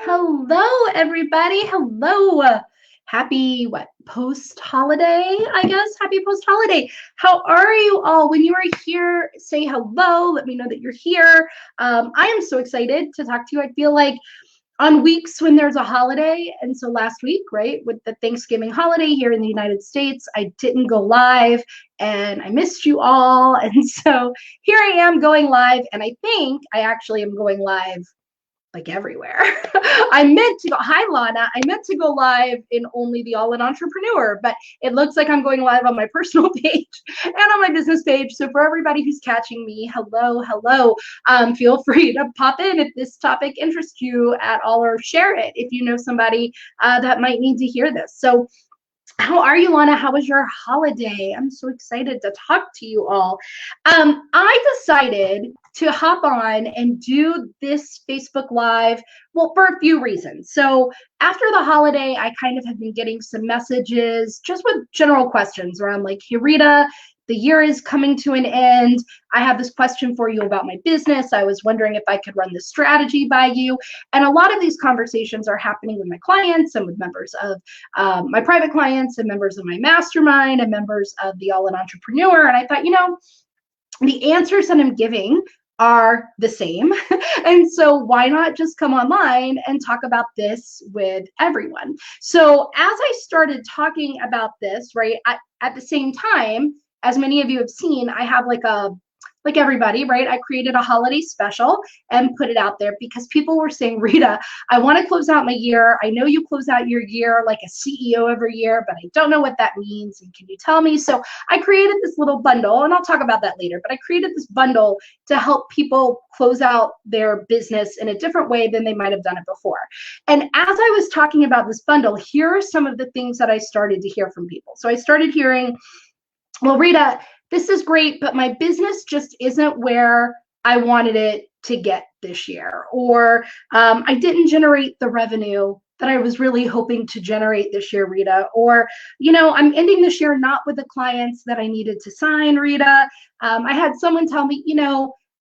Hello, everybody. Hello. Happy post-holiday, I guess. Happy post-holiday. How are you all? When you are here, say hello. Let me know that you're here. I am so excited to talk to you. I feel like on weeks when there's a holiday, and so last week, right, with the Thanksgiving holiday here in the United States, I didn't go live and I missed you all. And so here I am going live, and I think I actually am going live like everywhere. I meant to go, hi Lana, I meant to go live in only the All In Entrepreneur, but it looks like I'm going live on my personal page and on my business page. So for everybody who's catching me, hello. Feel free to pop in if this topic interests you at all, or share it if you know somebody that might need to hear this. So how are you, Lana? How was your holiday? I'm so excited to talk to you all. I decided to hop on and do this Facebook Live, well, for a few reasons. So after the holiday, I kind of have been getting some messages just with general questions around like, hey, Rita, the year is coming to an end. I have this question for you about my business. I was wondering if I could run this strategy by you. And a lot of these conversations are happening with my clients and with members of my private clients and members of my mastermind and members of the All In Entrepreneur. And I thought, the answers that I'm giving are the same. And so why not just come online and talk about this with everyone? So as I started talking about this, right, at the same time, as many of you have seen, I have like everybody, right? I created a holiday special and put it out there because people were saying, Rita, I want to close out my year. I know you close out your year like a CEO every year, but I don't know what that means. And can you tell me? So I created this little bundle, and I'll talk about that later, but I created this bundle to help people close out their business in a different way than they might have done it before. And as I was talking about this bundle, here are some of the things that I started to hear from people. So I started hearing, well, Rita, this is great, but my business just isn't where I wanted it to get this year. Or I didn't generate the revenue that I was really hoping to generate this year, Rita. Or, I'm ending this year not with the clients that I needed to sign, Rita. I had someone tell me,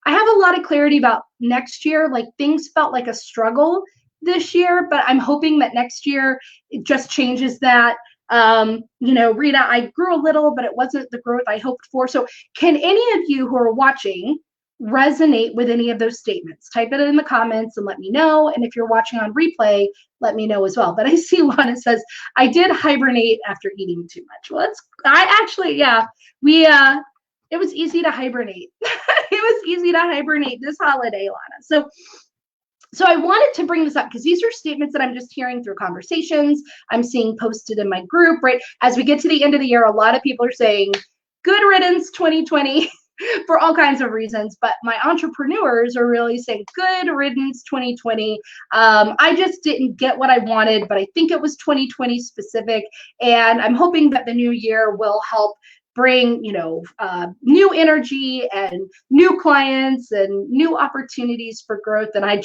I have a lot of clarity about next year. Like things felt like a struggle this year, but I'm hoping that next year it just changes that. Rita, I grew a little, but it wasn't the growth I hoped for. So can any of you who are watching resonate with any of those statements? Type it in the comments and let me know. And if you're watching on replay, let me know as well. But I see Lana says, I did hibernate after eating too much. Well, it was easy to hibernate. It was easy to hibernate this holiday, Lana. So I wanted to bring this up because these are statements that I'm just hearing through conversations. I'm seeing posted in my group, right? As we get to the end of the year, a lot of people are saying, good riddance 2020 for all kinds of reasons. But my entrepreneurs are really saying, good riddance 2020. I just didn't get what I wanted, but I think it was 2020 specific. And I'm hoping that the new year will help bring new energy and new clients and new opportunities for growth. And I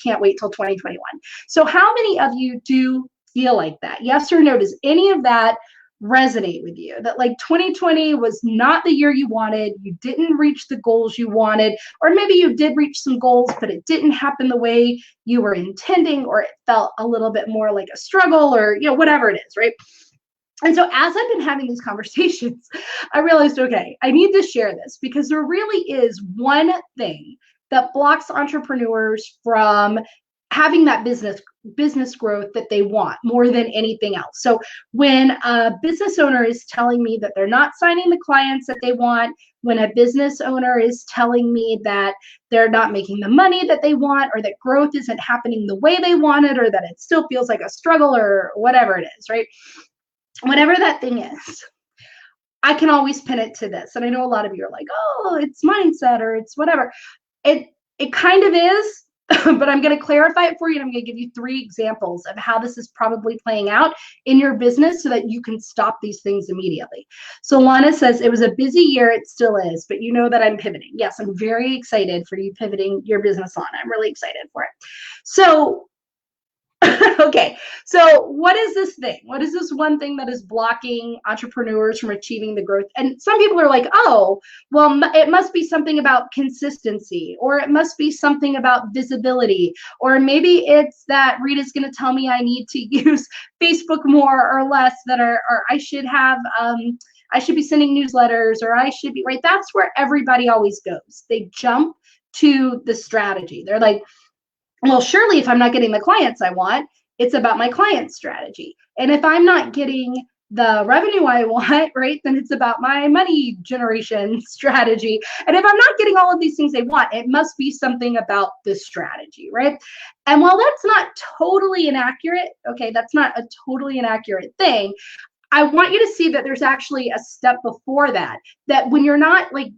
can't wait till 2021. So how many of you do feel like that? Yes or no? Does any of that resonate with you, that like 2020 was not the year you wanted, you didn't reach the goals you wanted, or maybe you did reach some goals but it didn't happen the way you were intending, or it felt a little bit more like a struggle, or whatever it is, right? And so as I've been having these conversations, I realized, okay, I need to share this because there really is one thing that blocks entrepreneurs from having that business growth that they want more than anything else. So when a business owner is telling me that they're not signing the clients that they want, when a business owner is telling me that they're not making the money that they want, or that growth isn't happening the way they want it, or that it still feels like a struggle, or whatever it is, right? Whatever that thing is, I can always pin it to this. And I know a lot of you are like, oh, it's mindset, or it's whatever. It kind of is, but I'm going to clarify it for you. And I'm going to give you 3 examples of how this is probably playing out in your business so that you can stop these things immediately. So Lana says, it was a busy year. It still is, but you know that I'm pivoting. Yes, I'm very excited for you pivoting your business, Lana. I'm really excited for it. So Okay, so what is this thing? What is this one thing that is blocking entrepreneurs from achieving the growth? And some people are like, oh, well, it must be something about consistency, or it must be something about visibility, or maybe it's that Rita's going to tell me I need to use Facebook more or less, that are, or I should have, I should be sending newsletters, or I should be, right? That's where everybody always goes. They jump to the strategy. They're like, well, surely if I'm not getting the clients I want, it's about my client strategy. And if I'm not getting the revenue I want, right, then it's about my money generation strategy. And if I'm not getting all of these things they want, it must be something about the strategy, right? And while that's not totally inaccurate, okay, that's not a totally inaccurate thing, I want you to see that there's actually a step before that, that when you're not like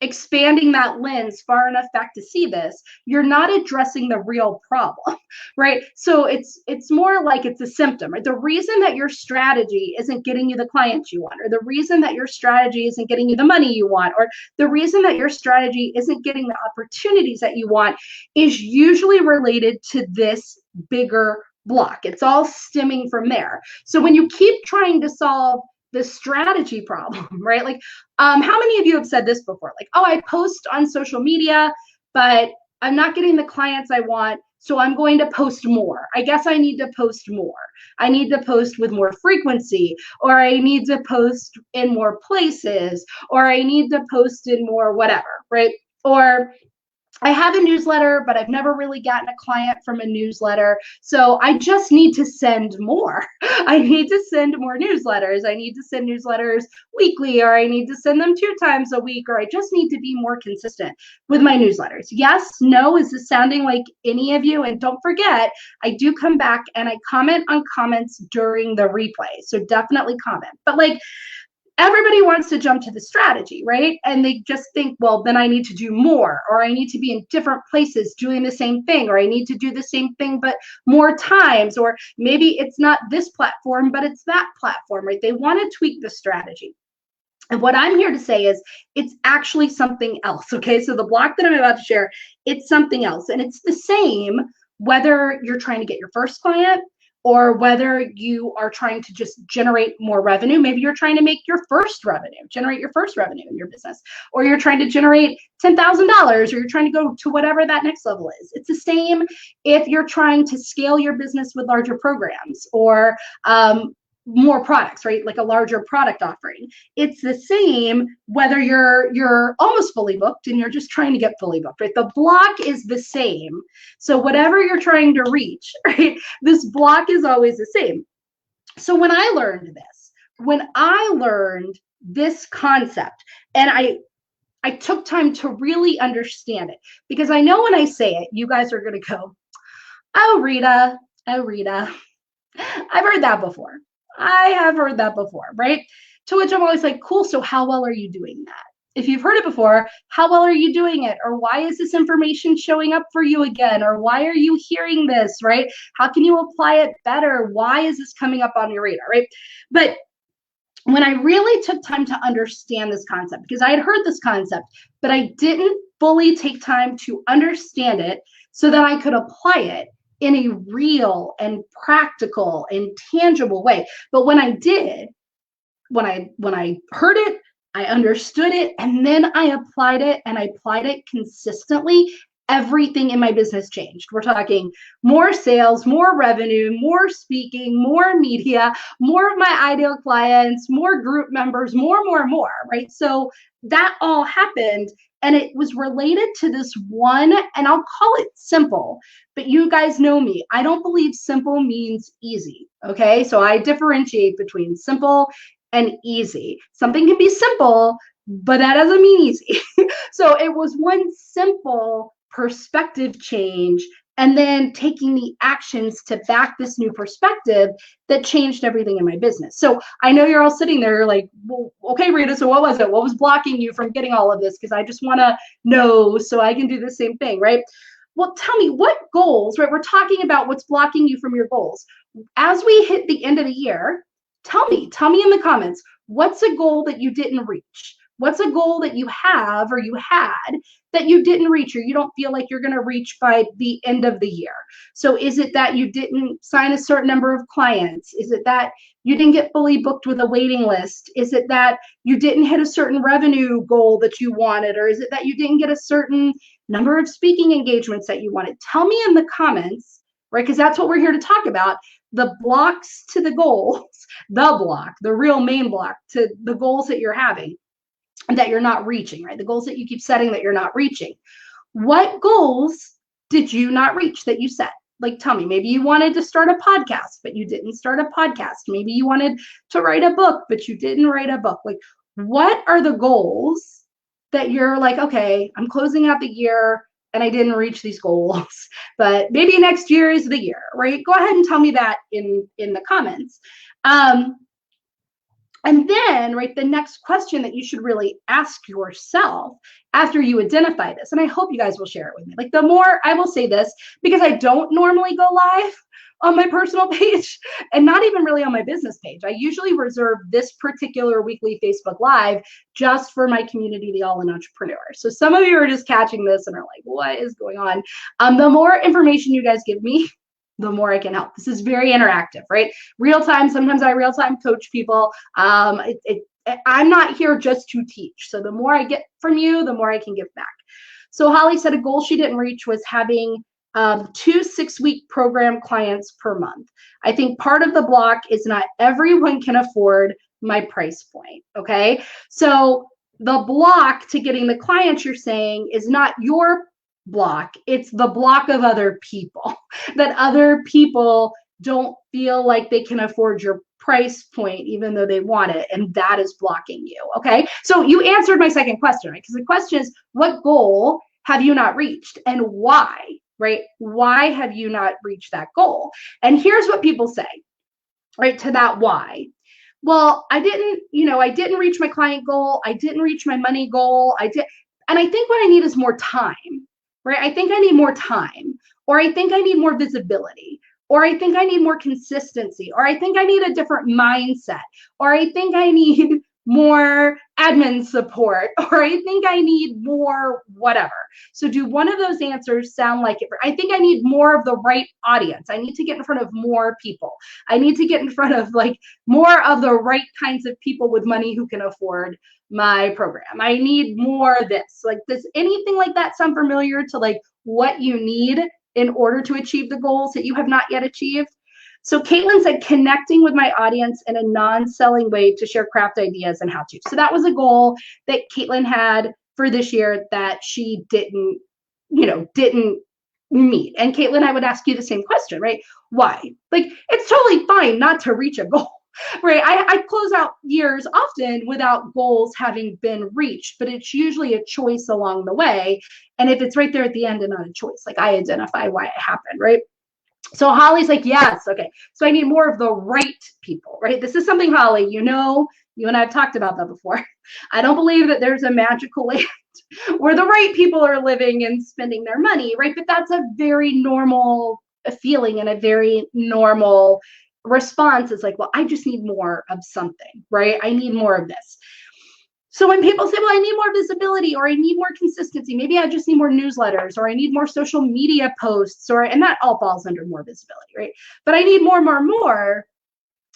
expanding that lens far enough back to see this, you're not addressing the real problem, right? So it's more like it's a symptom, right? The reason that your strategy isn't getting you the clients you want, or the reason that your strategy isn't getting you the money you want, or the reason that your strategy isn't getting the opportunities that you want is usually related to this bigger block. It's all stemming from there. So when you keep trying to solve the strategy problem, right? Like, how many of you have said this before? Like, oh, I post on social media, but I'm not getting the clients I want, so I'm going to post more. I guess I need to post more. I need to post with more frequency, or I need to post in more places, or I need to post in more whatever, right? Or I have a newsletter, but I've never really gotten a client from a newsletter. So I just need to send more. I need to send more newsletters. I need to send newsletters weekly, or I need to send them 2 times a week, or I just need to be more consistent with my newsletters. Yes, no, is this sounding like any of you? And don't forget, I do come back and I comment on comments during the replay. So definitely comment. But like, everybody wants to jump to the strategy, right? And they just think, well, then I need to do more, or I need to be in different places doing the same thing, or I need to do the same thing, but more times, or maybe it's not this platform, but it's that platform, right? They want to tweak the strategy. And what I'm here to say is it's actually something else, okay? So the block that I'm about to share, it's something else. And it's the same whether you're trying to get your first client, or whether you are trying to just generate more revenue. Maybe you're trying to make your first revenue, generate your first revenue in your business, or you're trying to generate $10,000, or you're trying to go to whatever that next level is. It's the same if you're trying to scale your business with larger programs, or more products, right? Like a larger product offering. It's the same whether you're almost fully booked and you're just trying to get fully booked, right? The block is the same. So whatever you're trying to reach, right? This block is always the same. So when I learned this concept, and I took time to really understand it, because I know when I say it, you guys are going to go, oh, Rita, I've heard that before. I have heard that before, right? To which I'm always like, cool, so how well are you doing that? If you've heard it before, how well are you doing it? Or why is this information showing up for you again? Or why are you hearing this, right? How can you apply it better? Why is this coming up on your radar, right? But when I really took time to understand this concept, because I had heard this concept, but I didn't fully take time to understand it so that I could apply it in a real and practical and tangible way. But when I did, when I heard it, I understood it, and then I applied it, and I applied it consistently, everything in my business changed. We're talking more sales, more revenue, more speaking, more media, more of my ideal clients, more group members, more, right? So that all happened, and it was related to this one, and I'll call it simple, but you guys know me. I don't believe simple means easy, okay? So I differentiate between simple and easy. Something can be simple, but that doesn't mean easy. So it was one simple perspective change, and then taking the actions to back this new perspective that changed everything in my business. So I know you're all sitting there like, well, okay, Rita, so what was it? What was blocking you from getting all of this? Because I just want to know so I can do the same thing, right? Well, tell me what goals, right? We're talking about what's blocking you from your goals. As we hit the end of the year, tell me in the comments, what's a goal that you didn't reach? What's a goal that you have or you had that you didn't reach or you don't feel like you're going to reach by the end of the year? So is it that you didn't sign a certain number of clients? Is it that you didn't get fully booked with a waiting list? Is it that you didn't hit a certain revenue goal that you wanted? Or is it that you didn't get a certain number of speaking engagements that you wanted? Tell me in the comments, right? Because that's what we're here to talk about. The blocks to the goals, the block, the real main block to the goals that you're having and that you're not reaching, right? The goals that you keep setting that you're not reaching. What goals did you not reach that you set? Like, tell me, maybe you wanted to start a podcast, but you didn't start a podcast. Maybe you wanted to write a book, but you didn't write a book. Like, what are the goals that you're like, okay, I'm closing out the year and I didn't reach these goals, but maybe next year is the year, right? Go ahead and tell me that in the comments. And then, right, the next question that you should really ask yourself after you identify this, and I hope you guys will share it with me. Like, the more, I will say this, because I don't normally go live on my personal page and not even really on my business page. I usually reserve this particular weekly Facebook Live just for my community, the All-In Entrepreneur. So some of you are just catching this and are like, what is going on? The more information you guys give me, the more I can help. This is very interactive, right? Real time. Sometimes I real time coach people. I'm not here just to teach. So the more I get from you, the more I can give back. So Holly said a goal she didn't reach was having 2 6-week program clients per month. I think part of the block is not everyone can afford my price point. Okay. So the block to getting the clients you're saying is not your block, it's the block of other people, that other people don't feel like they can afford your price point even though they want it, and that is blocking you. Okay, so you answered my second question, right? Because the question is, what goal have you not reached and why, right? Why have you not reached that goal? And here's what people say, right, to that why. Well, I didn't reach my client goal, I didn't reach my money goal, and I think what I need is more time, right? I think I need more time, or I think I need more visibility, or I think I need more consistency, or I think I need a different mindset, or I think I need more admin support, or I think I need more whatever. So do one of those answers sound like it? I think I need more of the right audience. I need to get in front of more people. I need to get in front of like more of the right kinds of people with money who can afford my program. I need more of this. Like, does anything like that sound familiar to like what you need in order to achieve the goals that you have not yet achieved? So Caitlin said, connecting with my audience in a non-selling way to share craft ideas and how to. So that was a goal that Caitlin had for this year that she didn't meet. And Caitlin, I would ask you the same question, right? Why? Like, it's totally fine not to reach a goal, right? I close out years often without goals having been reached, but it's usually a choice along the way. And if it's right there at the end and not a choice, like I identify why it happened, right? So Holly's like, yes, okay. So I need more of the right people, right? This is something, Holly, you and I have talked about that before. I don't believe that there's a magical land where the right people are living and spending their money, right? But that's a very normal feeling and a very normal response. Is like, well, I just need more of something, right? I need more of this. So when people say, well, I need more visibility, or I need more consistency, maybe I just need more newsletters, or I need more social media posts, and that all falls under more visibility, right? But I need more.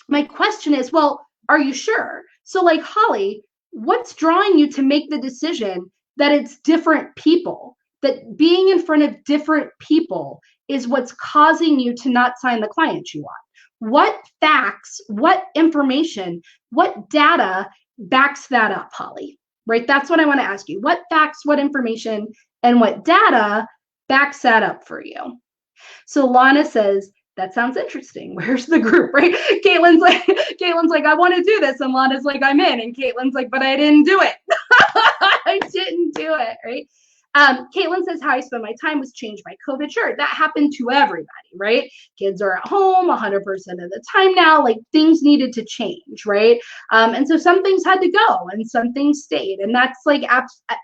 My question is, well, are you sure? So like, Holly, what's drawing you to make the decision that it's different people, that being in front of different people is what's causing you to not sign the clients you want? What facts, what information, what data backs that up, Holly, right? That's what I want to ask you. What facts, what information, and what data backs that up for you? So Lana says, that sounds interesting. Where's the group, right? Caitlin's like, I want to do this. And Lana's like, I'm in. And Caitlin's like, but I didn't do it. I didn't do it, right? Caitlin says, how I spend my time was changed by COVID. Sure, that happened to everybody, right? Kids are at home 100% of the time now. Like, things needed to change, right? And so some things had to go and some things stayed. And that's like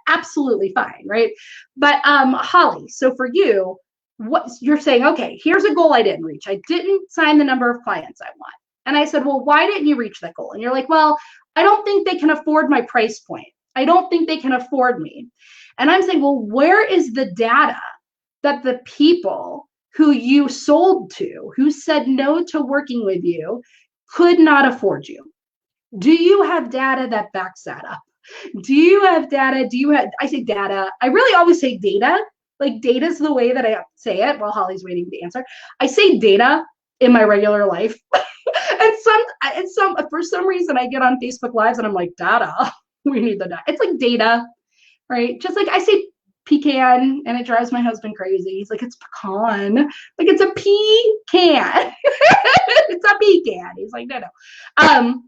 absolutely fine, right? But Holly, so for you, what you're saying, okay, here's a goal I didn't reach. I didn't sign the number of clients I want. And I said, well, why didn't you reach that goal? And you're like, well, I don't think they can afford my price point. I don't think they can afford me. And I'm saying, well, where is the data that the people who you sold to, who said no to working with you, could not afford you? Do you have data that backs that up? Do you have data? Do you have, I say data. I really always say data. Like data is the way that I say it while Holly's waiting to answer. I say data in my regular life. For some reason I get on Facebook Lives and I'm like, data. We need the data. It's like data, right? Just like I say pecan and it drives my husband crazy. He's like, it's pecan. Like it's a pecan. It's a pecan. He's like, no.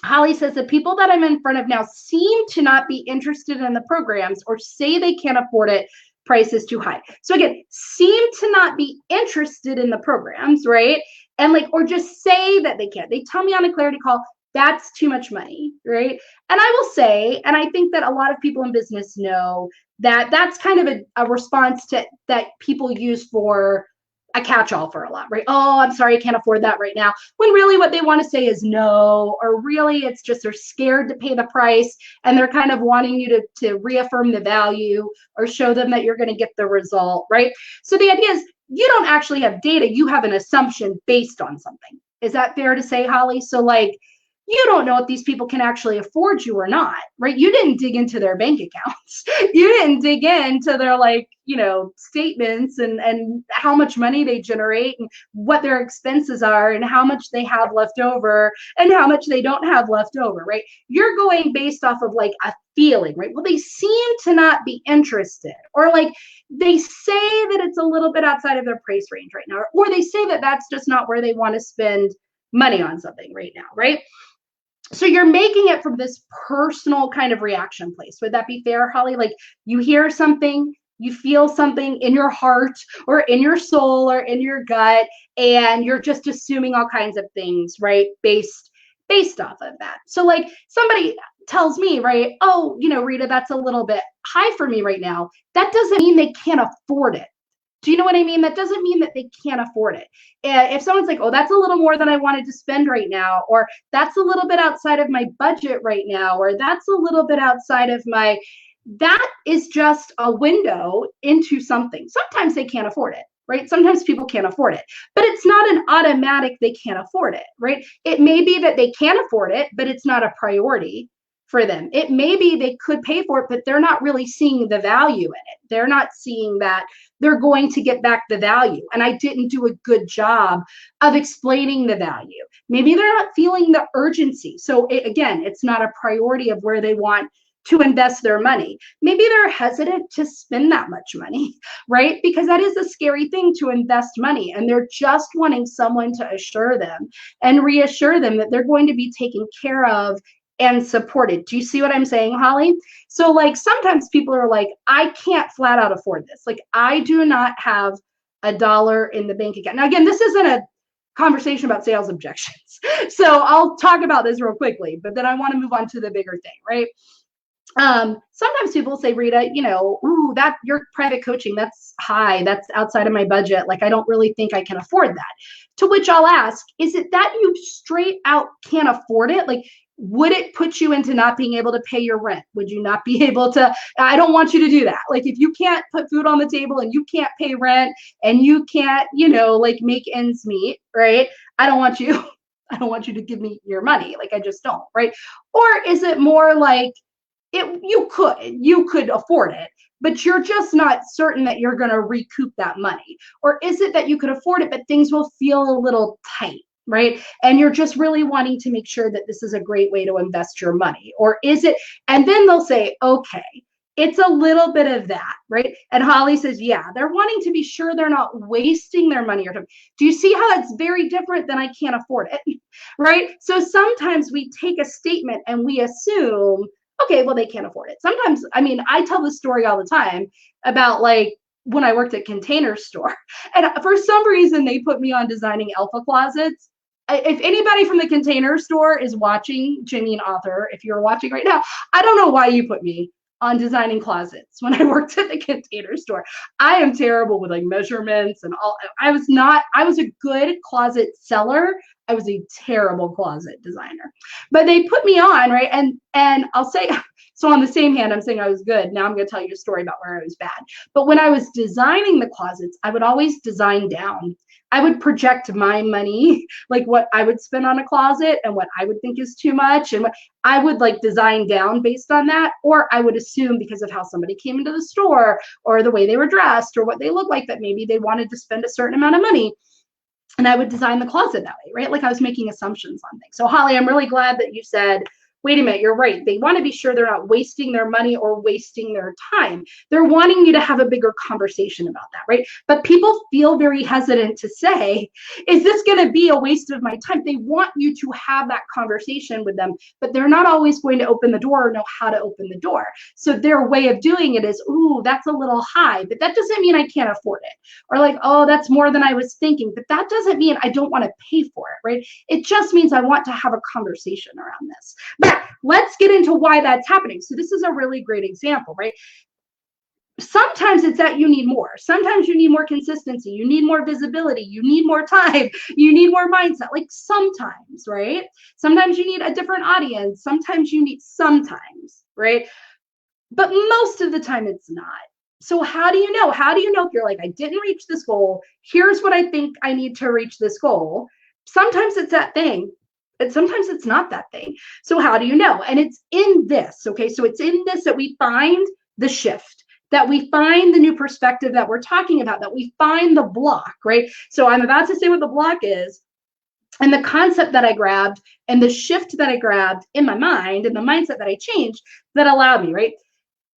Holly says the people that I'm in front of now seem to not be interested in the programs or say they can't afford it. Price is too high. So again, seem to not be interested in the programs, right? And like, or just say that they can't. They tell me on a clarity call, that's too much money, right? And I will say, and I think that a lot of people in business know that that's kind of a response to that people use for a catch-all for a lot, right? Oh, I'm sorry, I can't afford that right now. When really what they want to say is no, or really it's just they're scared to pay the price and they're kind of wanting you to reaffirm the value or show them that you're going to get the result, right? So the idea is you don't actually have data, you have an assumption based on something. Is that fair to say, Holly? So like, you don't know if these people can actually afford you or not, right? You didn't dig into their bank accounts. You didn't dig into their like, you know, statements and how much money they generate and what their expenses are and how much they have left over and how much they don't have left over, right? You're going based off of like a feeling, right? Well, they seem to not be interested, or like they say that it's a little bit outside of their price range right now, or they say that that's just not where they want to spend money on something right now, right? So you're making it from this personal kind of reaction place. Would that be fair, Holly? Like you hear something, you feel something in your heart or in your soul or in your gut, and you're just assuming all kinds of things, right? Based off of that. So like somebody tells me, right, oh, you know, Rita, that's a little bit high for me right now. That doesn't mean they can't afford it. Do you know what I mean? That doesn't mean that they can't afford it. If someone's like, oh, that's a little more than I wanted to spend right now, or that's a little bit outside of my budget right now, or that's a little bit outside of my, that is just a window into something. Sometimes they can't afford it, right? Sometimes people can't afford it, but it's not an automatic they can't afford it, right? It may be that they can afford it, but it's not a priority for them. It may be they could pay for it, but they're not really seeing the value in it. They're not seeing that they're going to get back the value. And I didn't do a good job of explaining the value. Maybe they're not feeling the urgency. So again, it's not a priority of where they want to invest their money. Maybe they're hesitant to spend that much money, right? Because that is a scary thing to invest money. And they're just wanting someone to assure them and reassure them that they're going to be taken care of and supported. Do you see what I'm saying, Holly? So like sometimes people are like, I can't flat out afford this. Like I do not have $1 in the bank account. Now, again, this isn't a conversation about sales objections. So I'll talk about this real quickly, but then I want to move on to the bigger thing, right? Sometimes people say, Rita, you know, ooh, that your private coaching, that's high. That's outside of my budget. Like, I don't really think I can afford that. To which I'll ask, is it that you straight out can't afford it? Like, would it put you into not being able to pay your rent? Would you not be able to? I don't want you to do that. Like if you can't put food on the table and you can't pay rent and you can't, you know, like make ends meet, right? I don't want you to give me your money. Like I just don't, right? Or is it more like you could afford it, but you're just not certain that you're going to recoup that money? Or is it that you could afford it, but things will feel a little tight? Right? And you're just really wanting to make sure that this is a great way to invest your money. Or is it, and then they'll say, okay, it's a little bit of that, right? And Holly says, yeah, they're wanting to be sure they're not wasting their money or time. Do you see how that's very different than I can't afford it, right? So sometimes we take a statement and we assume, okay, well, they can't afford it. Sometimes, I mean, I tell this story all the time about like, when I worked at Container Store, and for some reason they put me on designing Elfa closets. If anybody from the Container Store is watching, Jamie and Author, if you're watching right now, I don't know why you put me on designing closets when I worked at the Container Store. I am terrible with like measurements and all. I was a good closet seller. I was a terrible closet designer, but they put me on, right? And I'll say, so on the same hand, I'm saying I was good. Now I'm going to tell you a story about where I was bad. But when I was designing the closets, I would always design down. I would project my money, like what I would spend on a closet and what I would think is too much. And what I would like design down based on that. Or I would assume because of how somebody came into the store or the way they were dressed or what they looked like that maybe they wanted to spend a certain amount of money. And I would design the closet that way, right? Like I was making assumptions on things. So Holly, I'm really glad that you said, wait a minute, you're right. They want to be sure they're not wasting their money or wasting their time. They're wanting you to have a bigger conversation about that, right? But people feel very hesitant to say, is this going to be a waste of my time? They want you to have that conversation with them, but they're not always going to open the door or know how to open the door. So their way of doing it is, ooh, that's a little high, but that doesn't mean I can't afford it. Or like, oh, that's more than I was thinking, but that doesn't mean I don't want to pay for it, right? It just means I want to have a conversation around this. But let's get into why that's happening. So this is a really great example, right? Sometimes it's that you need more. Sometimes you need more consistency. You need more visibility. You need more time. You need more mindset. Like sometimes, right? Sometimes you need a different audience. Sometimes, right? But most of the time it's not. So how do you know? How do you know if you're like, I didn't reach this goal? Here's what I think I need to reach this goal. Sometimes it's that thing. And sometimes it's not that thing. So how do you know? And it's in this, okay? So it's in this that we find the shift, that we find the new perspective that we're talking about, that we find the block, right? So I'm about to say what the block is, and the concept that I grabbed and the shift that I grabbed in my mind and the mindset that I changed that allowed me, right?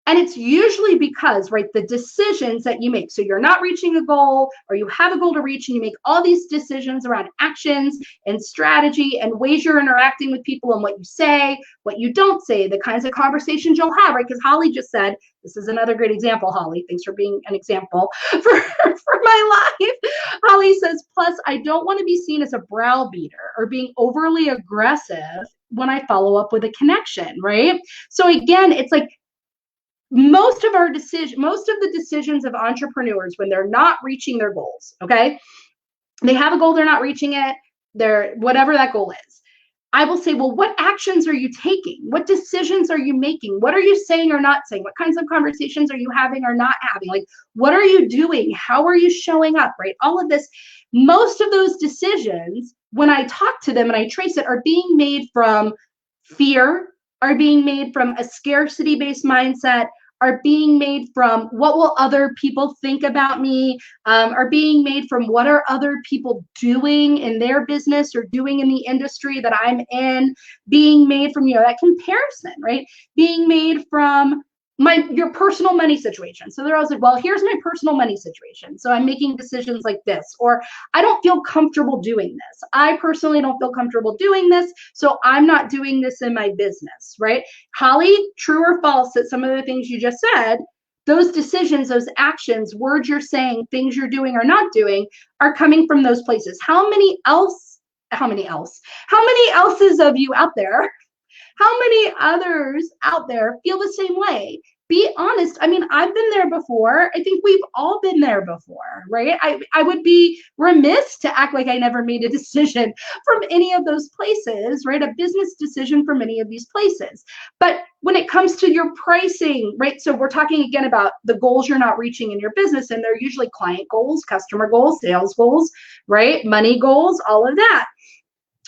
And it's usually because, right, the decisions that you make, so you're not reaching a goal or you have a goal to reach and you make all these decisions around actions and strategy and ways you're interacting with people and what you say, what you don't say, the kinds of conversations you'll have, right? Because Holly just said, this is another great example, Holly. Thanks for being an example for my life. Holly says, plus, I don't want to be seen as a browbeater or being overly aggressive when I follow up with a connection, right? So again, it's like, most of the decisions of entrepreneurs when they're not reaching their goals, okay? They have a goal, they're not reaching it, they're whatever that goal is. I will say, well, what actions are you taking? What decisions are you making? What are you saying or not saying? What kinds of conversations are you having or not having? Like, what are you doing? How are you showing up, right? All of this, most of those decisions, when I talk to them and I trace it, are being made from fear, are being made from a scarcity-based mindset, are being made from what will other people think about me, are being made from what are other people doing in their business or doing in the industry that I'm in, being made from, that comparison, right? Being made from your personal money situation. So they're always like, well, here's my personal money situation. So I'm making decisions like this, or I don't feel comfortable doing this. I personally don't feel comfortable doing this. So I'm not doing this in my business, right? Holly, true or false that some of the things you just said, those decisions, those actions, words you're saying, things you're doing or not doing are coming from those places. How many else's of you out there, how many others out there feel the same way? Be honest. I mean, I've been there before. I think we've all been there before, right? I would be remiss to act like I never made a decision from any of those places, right? A business decision from any of these places. But when it comes to your pricing, right? So we're talking again about the goals you're not reaching in your business, and they're usually client goals, customer goals, sales goals, right? Money goals, all of that.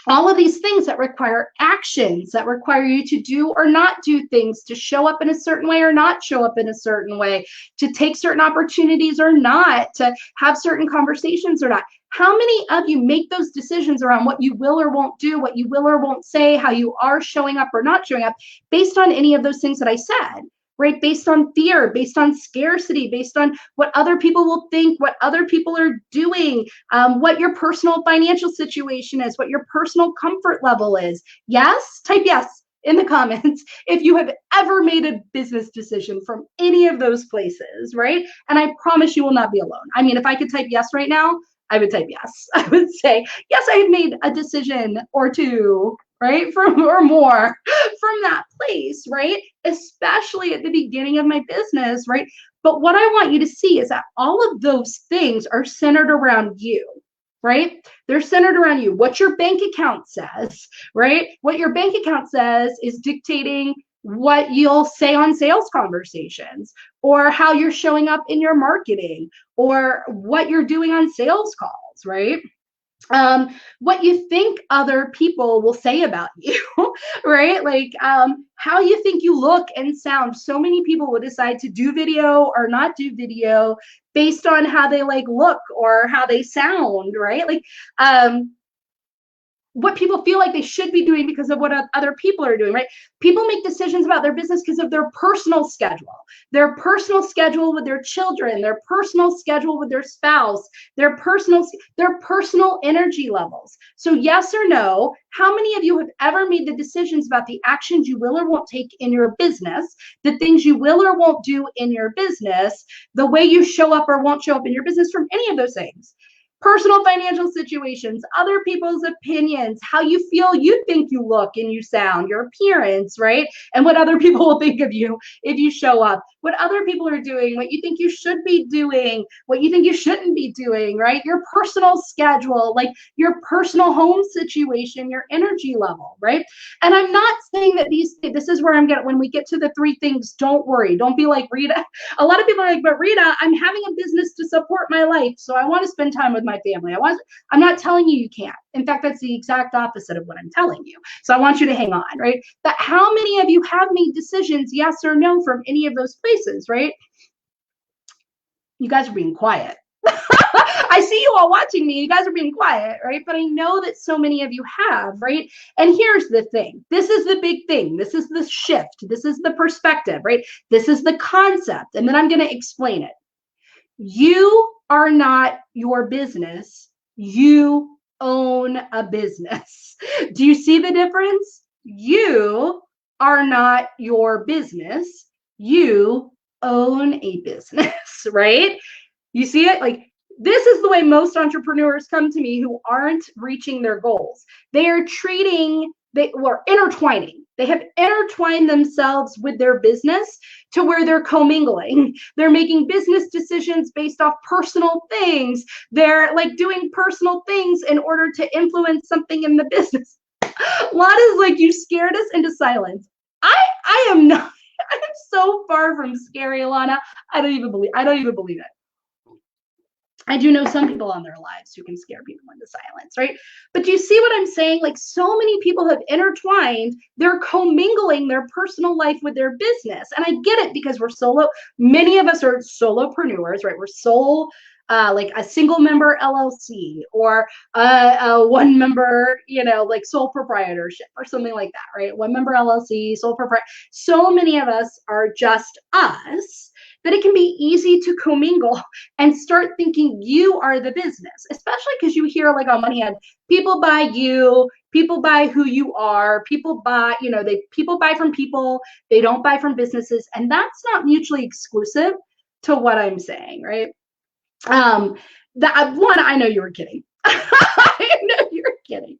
All of these things that require actions, that require you to do or not do things, to show up in a certain way or not show up in a certain way, to take certain opportunities or not, to have certain conversations or not. How many of you make those decisions around what you will or won't do, what you will or won't say, how you are showing up or not showing up based on any of those things that I said? Right? Based on fear, based on scarcity, based on what other people will think, what other people are doing, what your personal financial situation is, what your personal comfort level is. Yes? Type yes in the comments if you have ever made a business decision from any of those places, right? And I promise you will not be alone. I mean, if I could type yes right now, I would type yes. I would say, yes, I have made a decision or two, right? Or more from that place, right? Especially at the beginning of my business, right? But what I want you to see is that all of those things are centered around you. right? They're centered around you. What your bank account says, right? What your bank account says is dictating what you'll say on sales conversations, or how you're showing up in your marketing, or what you're doing on sales calls, right? What you think other people will say about you, right? Like how you think you look and sound. So many people will decide to do video or not do video based on how they like look or how they sound, right? Like what people feel like they should be doing because of what other people are doing, right? People make decisions about their business because of their personal schedule with their children, their personal schedule with their spouse, their personal energy levels. So yes or no, how many of you have ever made the decisions about the actions you will or won't take in your business, the things you will or won't do in your business, the way you show up or won't show up in your business from any of those things? Personal financial situations, other people's opinions, how you feel you think you look and you sound, your appearance, right? And what other people will think of you if you show up, what other people are doing, what you think you should be doing, what you think you shouldn't be doing, right? Your personal schedule, like your personal home situation, your energy level, right? And I'm not saying that this is where I'm getting, when we get to the three things, don't worry. Don't be like, Rita. A lot of people are like, but Rita, I'm having a business to support my life, so I want to spend time with my family. I'm not telling you can't. In fact, that's the exact opposite of what I'm telling you. So I want you to hang on, right? But how many of you have made decisions, yes or no, from any of those places, right? You guys are being quiet. I see you all watching me. You guys are being quiet, right? But I know that so many of you have, right? And here's the thing. This is the big thing. This is the shift. This is the perspective, right? This is the concept. And then I'm going to explain it. You are not your business. You own a business. Do you see the difference? You are not your business. You own a business, right? You see it? Like, this is the way most entrepreneurs come to me who aren't reaching their goals. They are intertwining. They have intertwined themselves with their business to where they're commingling. They're making business decisions based off personal things. They're like doing personal things in order to influence something in the business. Lana's like, you scared us into silence. I am not. I am so far from scary, Lana. I don't even believe it. I do know some people on their lives who can scare people into silence, right? But do you see what I'm saying? Like, so many people have intertwined, they're commingling their personal life with their business. And I get it, because we're solo. Many of us are solopreneurs, right? We're like a single member LLC, or a one member, like sole proprietorship or something like that, right? One member LLC, sole proprietor. So many of us are just us, that it can be easy to commingle and start thinking you are the business, especially because you hear, like, on one hand, people buy you, people buy who you are, people buy, people buy from people, they don't buy from businesses. And that's not mutually exclusive to what I'm saying, right? I know you were kidding. I know you were kidding.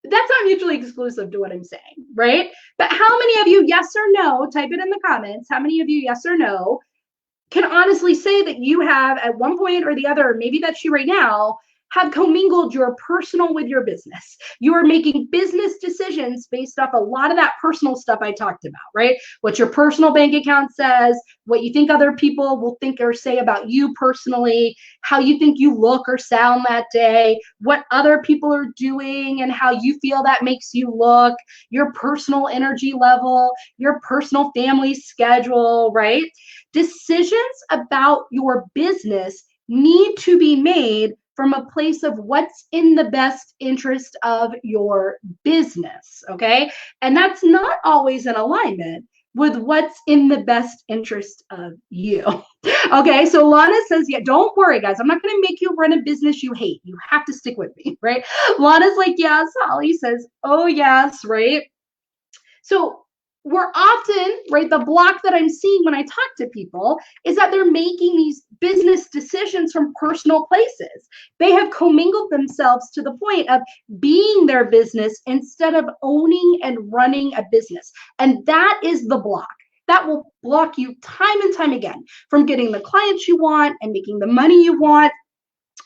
That's not mutually exclusive to what I'm saying, right? But how many of you, yes or no, type it in the comments, how many of you, yes or no, can honestly say that you have, at one point or the other, maybe that's you right now, have commingled your personal with your business? You are making business decisions based off a lot of that personal stuff I talked about, right? What your personal bank account says, what you think other people will think or say about you personally, how you think you look or sound that day, what other people are doing and how you feel that makes you look, your personal energy level, your personal family schedule, right? Decisions about your business need to be made from a place of what's in the best interest of your business, okay? And that's not always in alignment with what's in the best interest of you. Okay, so Lana says, yeah, don't worry, guys. I'm not going to make you run a business you hate. You have to stick with me, right? Lana's like, yes. Holly says, oh, yes, right? So we're often, right, the block that I'm seeing when I talk to people is that they're making these business decisions from personal places. They have commingled themselves to the point of being their business instead of owning and running a business. And that is the block. That will block you time and time again from getting the clients you want and making the money you want,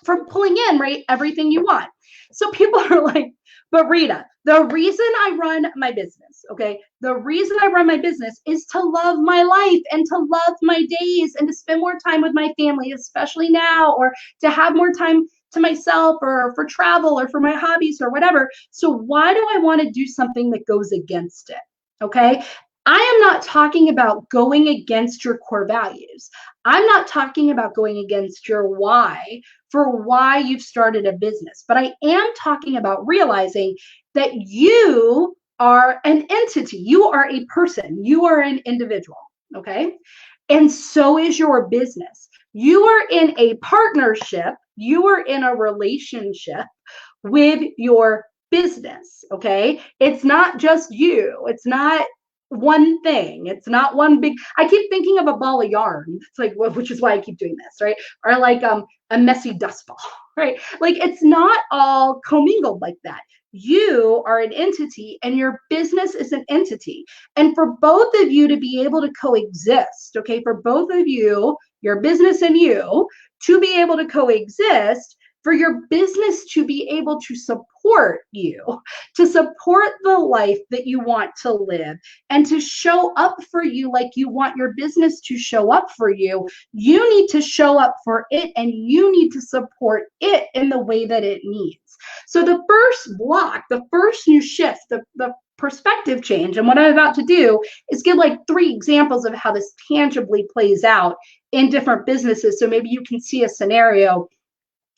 from pulling in, right, everything you want. So people are like, but Rita, the reason I run my business, okay, the reason I run my business is to love my life and to love my days and to spend more time with my family, especially now, or to have more time to myself or for travel or for my hobbies or whatever. So why do I want to do something that goes against it? Okay. I am not talking about going against your core values. I'm not talking about going against your why for why you've started a business, but I am talking about realizing that you are an entity, you are a person, you are an individual. Okay. And so is your business. You are in a partnership, you are in a relationship with your business. Okay. It's not just you, it's not one thing. It's not one big. I keep thinking of a ball of yarn. It's like, which is why I keep doing this, right? Or like a messy dust ball, right? Like it's not all commingled like that. You are an entity and your business is an entity. And for both of you to be able to coexist, okay, for both of you, your business and you, to be able to coexist, for your business to be able to support you, to support the life that you want to live, and to show up for you like you want your business to show up for you, you need to show up for it and you need to support it in the way that it needs. So the first block, the first new shift, the perspective change, and what I'm about to do is give like 3 examples of how this tangibly plays out in different businesses. So maybe you can see a scenario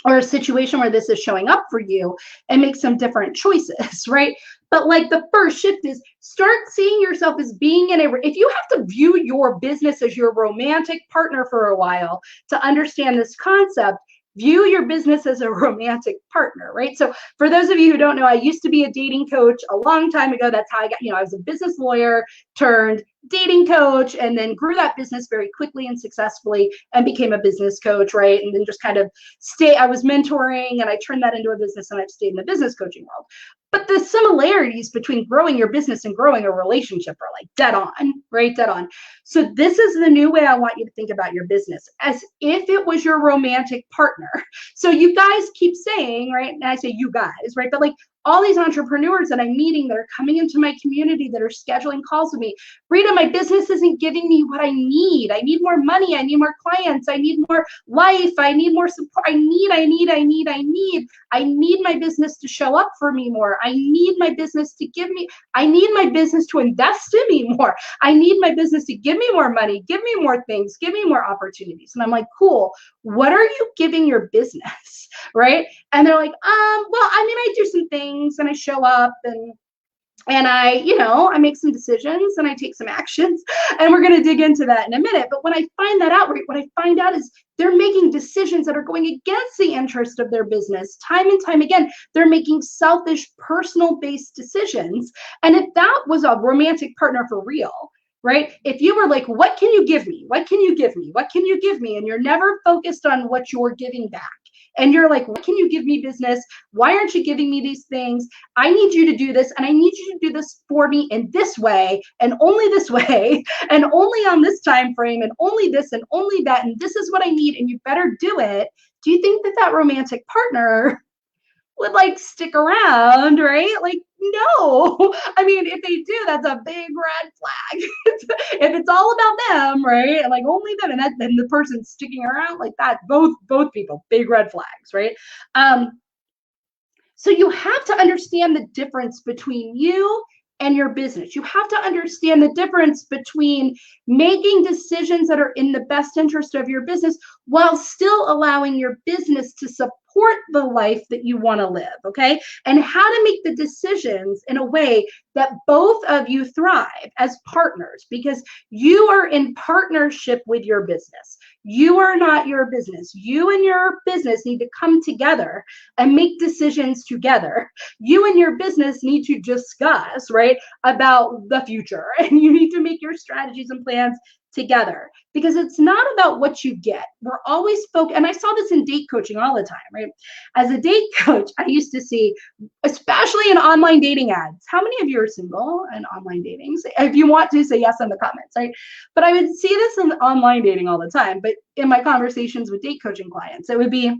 or a situation where this is showing up for you and make some different choices, right? But like the first shift is start seeing yourself as being in a, if you have to view your business as your romantic partner for a while to understand this concept, view your business as a romantic partner, right? So for those of you who don't know, I used to be a dating coach a long time ago. That's how I got, I was a business lawyer turned dating coach, and then grew that business very quickly and successfully and became a business coach, right? And then just kind of I was mentoring and I turned that into a business and I've stayed in the business coaching world. But the similarities between growing your business and growing a relationship are like dead on, right? Dead on. So this is the new way I want you to think about your business, as if it was your romantic partner. So you guys keep saying, right? And I say you guys, right? But like all these entrepreneurs that I'm meeting that are coming into my community that are scheduling calls with me, Rita, my business isn't giving me what I need. I need more money. I need more clients. I need more life. I need more support. I need my business to show up for me more. I need my business to give me, I need my business to invest in me more. I need my business to give me more money, give me more things, give me more opportunities. And I'm like, cool. What are you giving your business? Right? And they're like, well, I mean, I do some things and I show up and I, I make some decisions and I take some actions, and we're going to dig into that in a minute. But when I find that out, right, what I find out is they're making decisions that are going against the interest of their business. Time and time again, they're making selfish, personal-based decisions. And if that was a romantic partner for real, right? If you were like, what can you give me? What can you give me? What can you give me? And you're never focused on what you're giving back. And you're like, what can you give me, business? Why aren't you giving me these things? I need you to do this, and I need you to do this for me in this way, and only this way, and only on this time frame, and only this, and only that, and this is what I need, and you better do it. Do you think that that romantic partner would like stick around, right? Like, no. I mean, if they do, that's a big red flag. If it's all about them, right? Like only them, and then the person sticking around like that, both people, big red flags, right? So you have to understand the difference between you and your business. You have to understand the difference between making decisions that are in the best interest of your business while still allowing your business to support the life that you want to live, okay? And how to make the decisions in a way that both of you thrive as partners, because you are in partnership with your business. You are not your business. You and your business need to come together and make decisions together. You and your business need to discuss, right, about the future, and you need to make your strategies and plans together, because it's not about what you get. We're always focused, and I saw this in date coaching all the time, right? As a date coach, I used to see, especially in online dating ads. How many of you are single and online dating? If you want to, say yes in the comments, right? But I would see this in online dating all the time, but in my conversations with date coaching clients, it would be,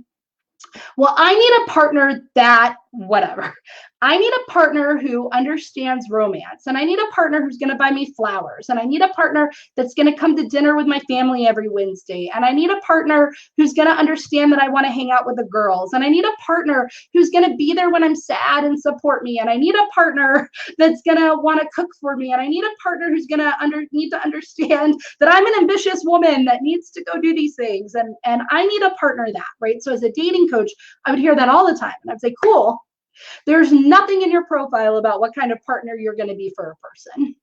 Well, I need a partner that whatever. I need a partner who understands romance, and I need a partner who's going to buy me flowers, and I need a partner that's going to come to dinner with my family every Wednesday, and I need a partner who's going to understand that I want to hang out with the girls, and I need a partner who's going to be there when I'm sad and support me, and I need a partner that's going to want to cook for me, and I need a partner who's going to need to understand that I'm an ambitious woman that needs to go do these things, and I need a partner that, right? So as a dating coach, I would hear that all the time, and I'd say, cool. There's nothing in your profile about what kind of partner you're going to be for a person,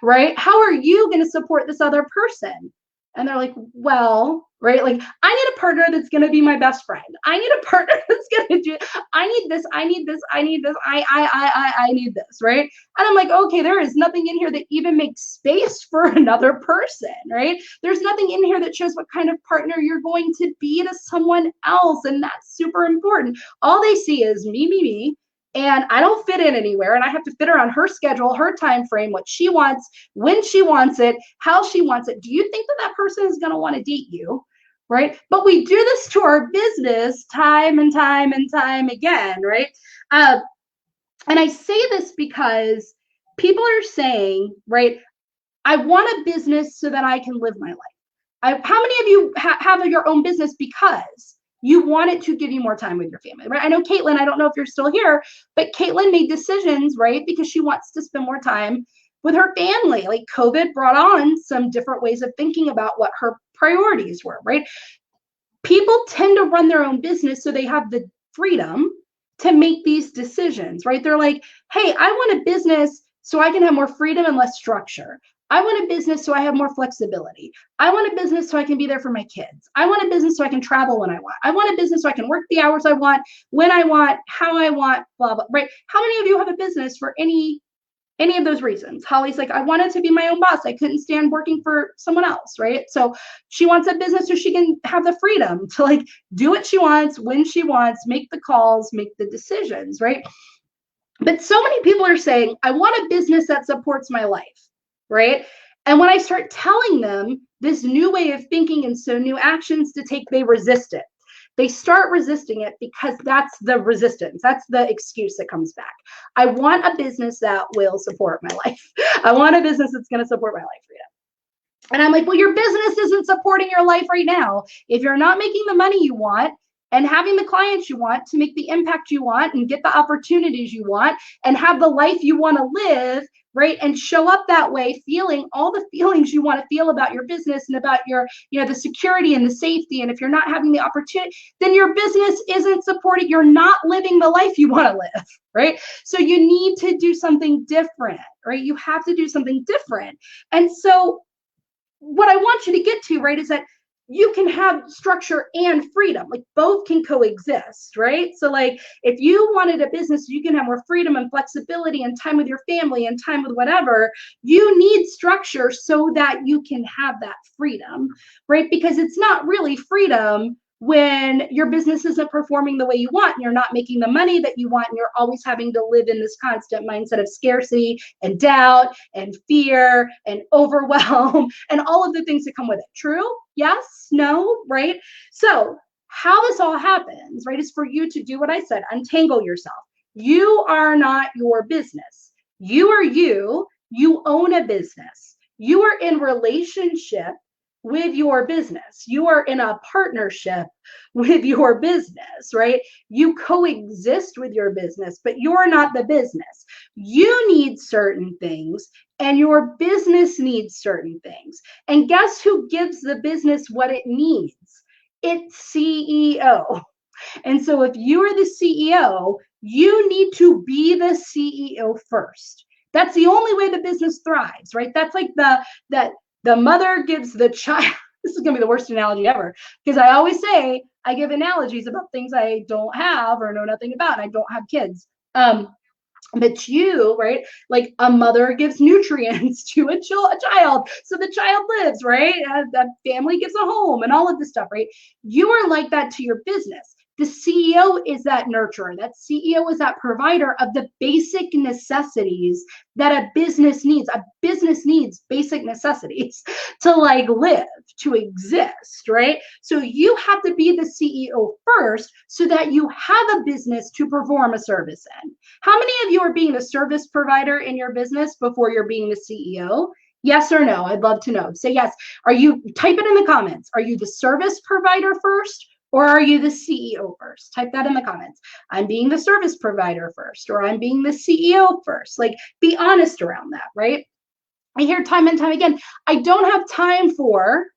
right? How are you going to support this other person? And they're like, well, right? Like, I need a partner that's going to be my best friend. I need a partner that's going to do, I need this, I need this, I need this, I need this, right? And I'm like, okay, there is nothing in here that even makes space for another person, right? There's nothing in here that shows what kind of partner you're going to be to someone else. And that's super important. All they see is me, and I don't fit in anywhere, and I have to fit around her schedule, her time frame, what she wants, when she wants it, how she wants it. Do you think that that person is going to want to date you? Right? But we do this to our business time and time and time again, right? And I say this because people are saying, right, I want a business so that I can live my life. How many of you have your own business because you want it to give you more time with your family, right? I know Caitlin, I don't know if you're still here, but Caitlin made decisions, right? Because she wants to spend more time with her family. Like COVID brought on some different ways of thinking about what her priorities were, right? People tend to run their own business so they have the freedom to make these decisions, right? They're like, hey, I want a business so I can have more freedom and less structure. I want a business so I have more flexibility. I want a business so I can be there for my kids. I want a business so I can travel when I want. I want a business so I can work the hours I want, when I want, how I want, blah, blah, right? How many of you have a business for any of those reasons? Holly's like, I wanted to be my own boss. I couldn't stand working for someone else, right? So she wants a business so she can have the freedom to like do what she wants, when she wants, make the calls, make the decisions, right? But so many people are saying, I want a business that supports my life, right? And when I start telling them this new way of thinking and so new actions to take, they resist it. They start resisting it because that's the resistance. That's the excuse that comes back. I want a business that will support my life. I want a business that's going to support my life, Rita. And I'm like, well, your business isn't supporting your life right now. If you're not making the money you want and having the clients you want to make the impact you want and get the opportunities you want and have the life you want to live, right? And show up that way, feeling all the feelings you want to feel about your business and about your, the security and the safety. And if you're not having the opportunity, then your business isn't supporting, you're not living the life you want to live, right? So you need to do something different, right? You have to do something different. And so what I want you to get to, right, is that you can have structure and freedom, like both can coexist, right? So like if you wanted a business, you can have more freedom and flexibility and time with your family and time with whatever, you need structure so that you can have that freedom, right? Because it's not really freedom when your business isn't performing the way you want and you're not making the money that you want and you're always having to live in this constant mindset of scarcity and doubt and fear and overwhelm and all of the things that come with it. True? Yes? No? Right? So how this all happens, right, is for you to do what I said, untangle yourself. You are not your business. You are you. You own a business. You are in relationship with your business. You are in a partnership with your business, right? You coexist with your business, but you're not the business. You need certain things and your business needs certain things. And guess who gives the business what it needs? It's CEO. And so if you are the CEO, you need to be the CEO first. That's the only way the business thrives, right? That's like the mother gives the child. This is going to be the worst analogy ever because I always say I give analogies about things I don't have or know nothing about. And I don't have kids. But you, right, like a mother gives nutrients to a child, so the child lives, right? The family gives a home and all of this stuff, right? You are like that to your business. The CEO is that nurturer. That CEO is that provider of the basic necessities that a business needs. A business needs basic necessities to like live, to exist, right? So you have to be the CEO first so that you have a business to perform a service in. How many of you are being a service provider in your business before you're being the CEO? Yes or no? I'd love to know. Say yes. Are you, type it in the comments. Are you the service provider first? Or are you the CEO first? Type that in the comments. I'm being the service provider first, or I'm being the CEO first. Like, be honest around that, right? I hear time and time again, I don't have time for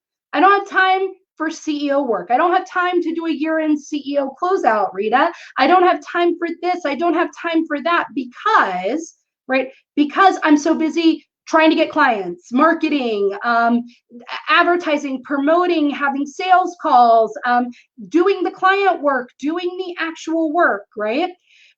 CEO work. I don't have time to do a year-end CEO closeout, Rita. I don't have time for this. I don't have time for that because, right? Because I'm so busy trying to get clients, marketing, advertising, promoting, having sales calls, doing the client work, doing the actual work, right?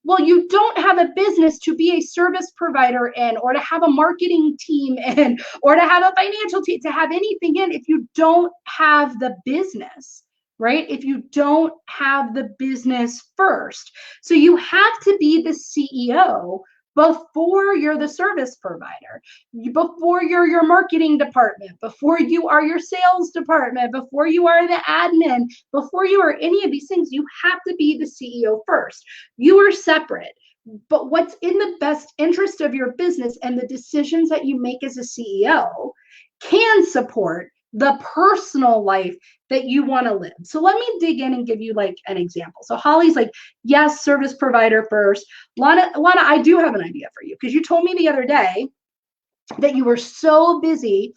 Well, you don't have a business to be a service provider in, or to have a marketing team in, or to have a financial team, to have anything in if you don't have the business, right? If you don't have the business first. So you have to be the CEO before you're the service provider, before you're your marketing department, before you are your sales department, before you are the admin, before you are any of these things, you have to be the CEO first. You are separate. But what's in the best interest of your business and the decisions that you make as a CEO can support the personal life that you want to live. So let me dig in and give you like an example. So Holly's like, yes, service provider first. Lana, I do have an idea for you, because you told me the other day that you were so busy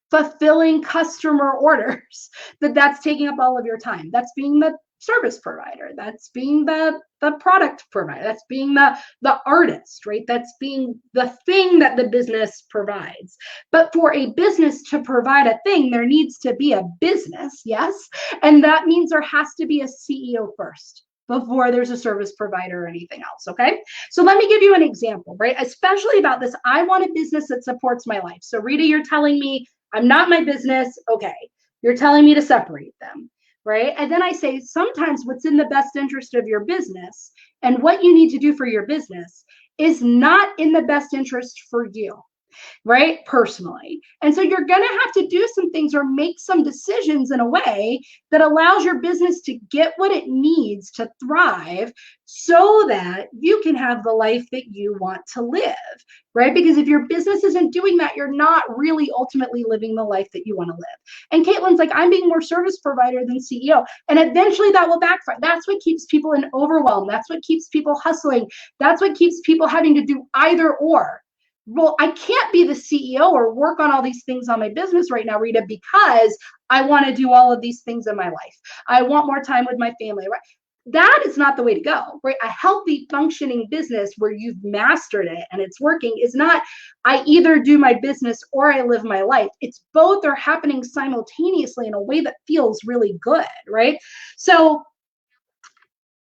fulfilling customer orders that's taking up all of your time. That's being the service provider. That's being the product provider. That's being the artist, right? That's being the thing that the business provides. But for a business to provide a thing, there needs to be a business, yes? And that means there has to be a CEO first before there's a service provider or anything else, okay? So let me give you an example, right? Especially about this, I want a business that supports my life. So Rita, you're telling me I'm not my business, okay. You're telling me to separate them, right? And then I say, sometimes what's in the best interest of your business and what you need to do for your business is not in the best interest for you, right? Personally. And so you're going to have to do some things or make some decisions in a way that allows your business to get what it needs to thrive so that you can have the life that you want to live, right? Because if your business isn't doing that, you're not really ultimately living the life that you want to live. And Caitlin's like, I'm being more service provider than CEO. And eventually that will backfire. That's what keeps people in overwhelm. That's what keeps people hustling. That's what keeps people having to do either or. Well, I can't be the CEO or work on all these things on my business right now, Rita, because I want to do all of these things in my life. I want more time with my family, right? That is not the way to go, right? A healthy, functioning business where you've mastered it and it's working is not, I either do my business or I live my life. It's both are happening simultaneously in a way that feels really good, right? So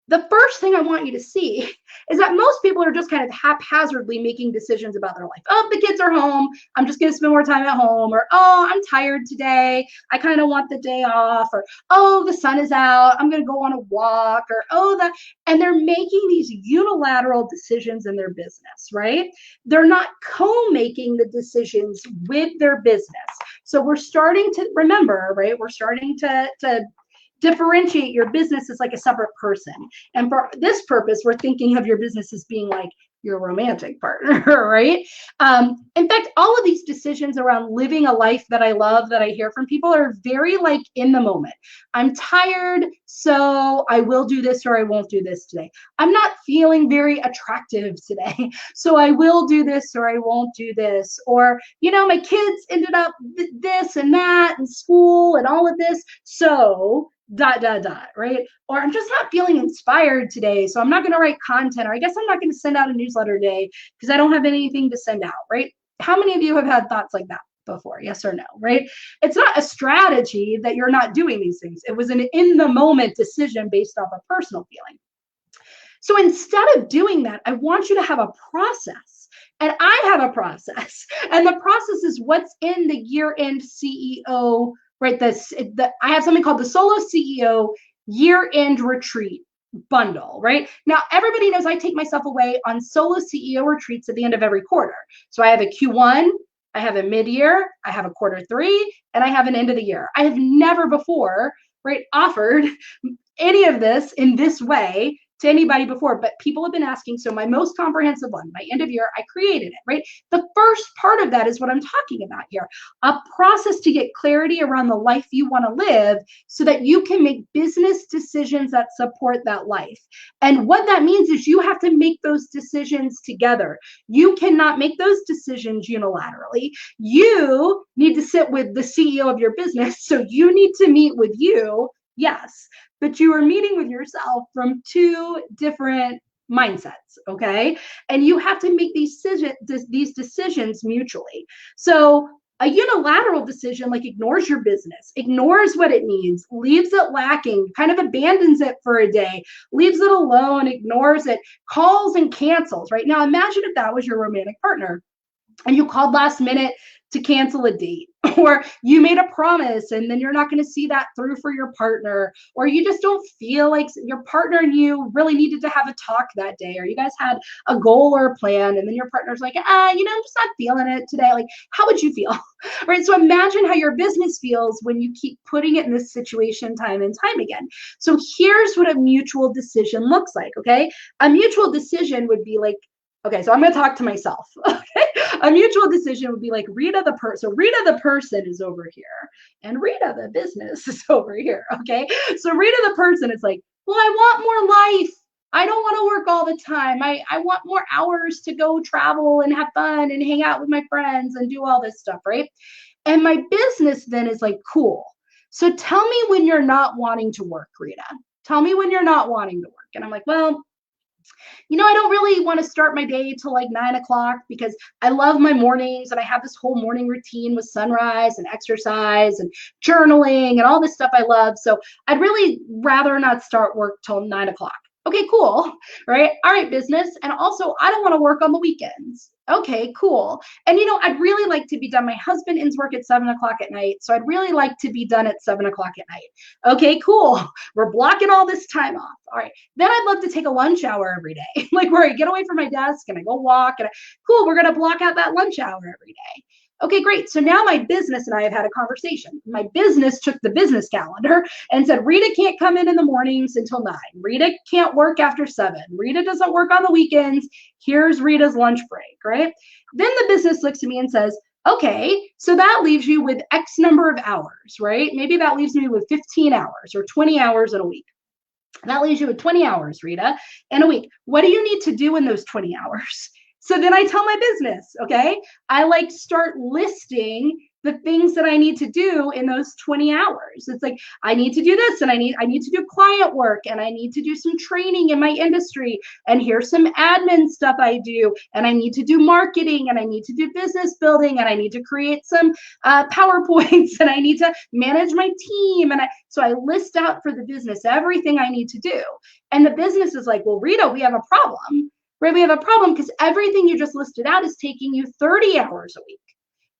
the first thing I want you to see is that most people are just kind of haphazardly making decisions about their life. Oh, the kids are home. I'm just going to spend more time at home. Or, oh, I'm tired today. I kind of want the day off. Or, oh, the sun is out. I'm going to go on a walk. Or, oh, that. And they're making these unilateral decisions in their business, right? They're not co-making the decisions with their business. So we're starting to remember, right? We're starting to differentiate your business as like a separate person. And for this purpose, we're thinking of your business as being like your romantic partner, right? In fact, all of these decisions around living a life that I love, that I hear from people, are very like in the moment. I'm tired, so I will do this or I won't do this today. I'm not feeling very attractive today, so I will do this or I won't do this. Or, you know, my kids ended up this and that in school and all of this, so ... right? Or I'm just not feeling inspired today, so I'm not going to write content, or I guess I'm not going to send out a newsletter today because I don't have anything to send out, right? How many of you have had thoughts like that before? Yes or no, right? It's not a strategy that you're not doing these things. It was an in the moment decision based off a personal feeling. So instead of doing that, I want you to have a process. And I have a process. And the process is what's in the year-end CEO, right? I have something called the Solo CEO Year-End Retreat bundle, right? Now, everybody knows I take myself away on solo CEO retreats at the end of every quarter. So I have a Q1, I have a mid-year, I have a quarter three, and I have an end of the year. I have never before, right, offered any of this in this way to anybody before, but people have been asking. So my most comprehensive one, my end of year, I created it, right? The first part of that is what I'm talking about here, a process to get clarity around the life you want to live so that you can make business decisions that support that life. And what that means is you have to make those decisions together. You cannot make those decisions unilaterally. You need to sit with the CEO of your business. So you need to meet with you, yes, but you are meeting with yourself from two different mindsets, okay? And you have to make these decisions mutually. So a unilateral decision like ignores your business, ignores what it needs, leaves it lacking, kind of abandons it for a day, leaves it alone, ignores it, calls and cancels, right? Now imagine if that was your romantic partner and you called last minute to cancel a date, or you made a promise and then you're not going to see that through for your partner, or you just don't feel like your partner and you really needed to have a talk that day, or you guys had a goal or a plan and then your partner's like, I'm just not feeling it today. Like, how would you feel? Right? So imagine how your business feels when you keep putting it in this situation time and time again. So here's what a mutual decision looks like, okay? A mutual decision would be like, okay, so I'm going to talk to myself. Okay, a mutual decision would be like Rita the person. So Rita the person is over here, and Rita the business is over here. Okay, so Rita the person is like, well, I want more life. I don't want to work all the time. I want more hours to go travel and have fun and hang out with my friends and do all this stuff, right? And my business then is like, cool. So tell me when you're not wanting to work, Rita. Tell me when you're not wanting to work. And I'm like, well, I don't really want to start my day till like 9 o'clock because I love my mornings and I have this whole morning routine with sunrise and exercise and journaling and all this stuff I love. So I'd really rather not start work till 9 o'clock. Okay, cool. Right. All right, business. And also, I don't want to work on the weekends. Okay, cool. And I'd really like to be done. My husband ends work at 7 o'clock at night. So I'd really like to be done at 7 o'clock at night. Okay, cool. We're blocking all this time off. All right. Then I'd love to take a lunch hour every day. Like where I get away from my desk and I go walk and cool, we're going to block out that lunch hour every day. Okay, great. So now my business and I have had a conversation. My business took the business calendar and said, Rita can't come in the mornings until 9. Rita can't work after 7. Rita doesn't work on the weekends. Here's Rita's lunch break, right? Then the business looks at me and says, okay, so that leaves you with X number of hours, right? Maybe that leaves me with 15 hours or 20 hours in a week. That leaves you with 20 hours, Rita, in a week. What do you need to do in those 20 hours? So then I tell my business, okay, I like start listing the things that I need to do in those 20 hours. It's like, I need to do this and I need to do client work and I need to do some training in my industry. And here's some admin stuff I do. And I need to do marketing and I need to do business building and I need to create some PowerPoints and I need to manage my team. And so I list out for the business everything I need to do. And the business is like, well, Rita, we have a problem. Right? We have a problem because everything you just listed out is taking you 30 hours a week.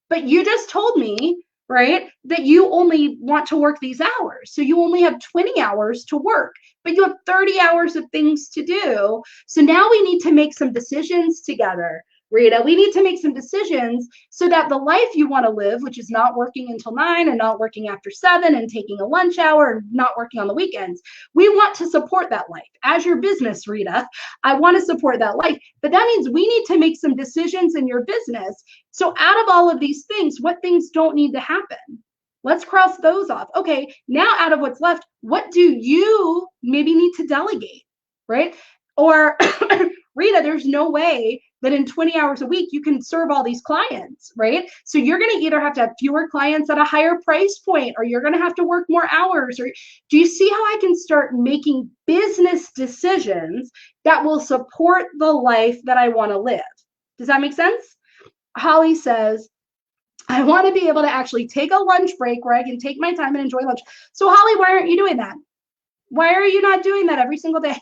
But you just told me, right, that you only want to work these hours. So you only have 20 hours to work, but you have 30 hours of things to do. So now we need to make some decisions together. Rita, we need to make some decisions so that the life you want to live, which is not working until 9 and not working after 7 and taking a lunch hour and not working on the weekends, we want to support that life. As your business, Rita, I want to support that life. But that means we need to make some decisions in your business. So out of all of these things, what things don't need to happen? Let's cross those off. Okay, now out of what's left, what do you maybe need to delegate, right? Or Rita, there's no way that in 20 hours a week you can serve all these clients, right? So you're going to either have to have fewer clients at a higher price point, or you're going to have to work more hours. Or do you see how I can start making business decisions that will support the life that I want to live? Does that make sense? Holly says, I want to be able to actually take a lunch break where I can take my time and enjoy lunch. So Holly, why aren't you doing that? Why are you not doing that every single day?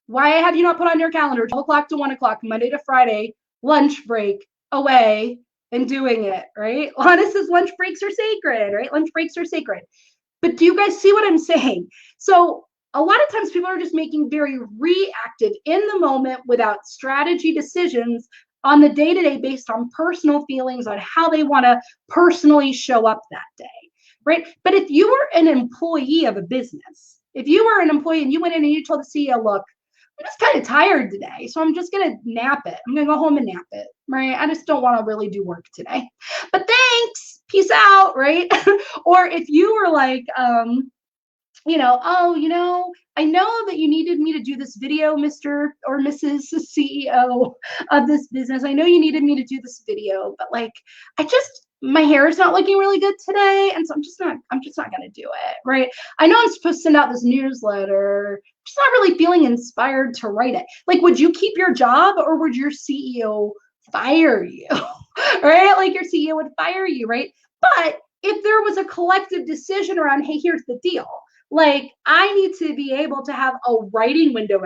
Why have you not put on your calendar 12 o'clock to 1 o'clock, Monday to Friday, lunch break away and doing it, right? Lana says lunch breaks are sacred, right? Lunch breaks are sacred. But do you guys see what I'm saying? So a lot of times people are just making very reactive in the moment without strategy decisions on the day-to-day based on personal feelings on how they want to personally show up that day, right? But if you were an employee of a business, if you were an employee and you went in and you told the CEO, look, I'm just kind of tired today, so I'm just going to nap it. I'm going to go home and nap it, right? I just don't want to really do work today. But thanks, peace out, right? Or if you were like, oh, I know that you needed me to do this video, Mr. or Mrs. CEO of this business. I know you needed me to do this video, but like, my hair is not looking really good today, and so I'm just not going to do it, right? I know I'm supposed to send out this newsletter, just not really feeling inspired to write it. Like, would you keep your job or would your CEO fire you? Right? Like your CEO would fire you, right? But if there was a collective decision around, hey, here's the deal. Like, I need to be able to have a writing window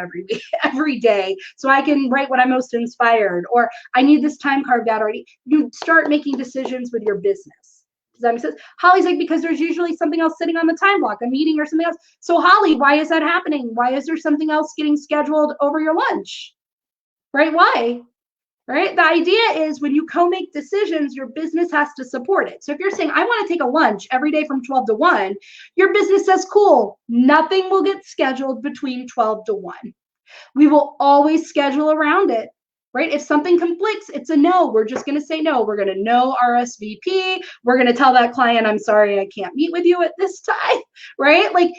every day so I can write when I'm most inspired, or I need this time carved out already. You start making decisions with your business. Does that make sense? Holly's like, because there's usually something else sitting on the time block, a meeting or something else. So Holly, why is that happening? Why is there something else getting scheduled over your lunch? Right? Why? Right? The idea is when you co-make decisions, your business has to support it. So if you're saying, I want to take a lunch every day from 12 to 1, your business says, cool, nothing will get scheduled between 12 to 1. We will always schedule around it, right? If something conflicts, it's a no. We're just going to say no. We're going to no RSVP. We're going to tell that client, I'm sorry, I can't meet with you at this time, right? Like,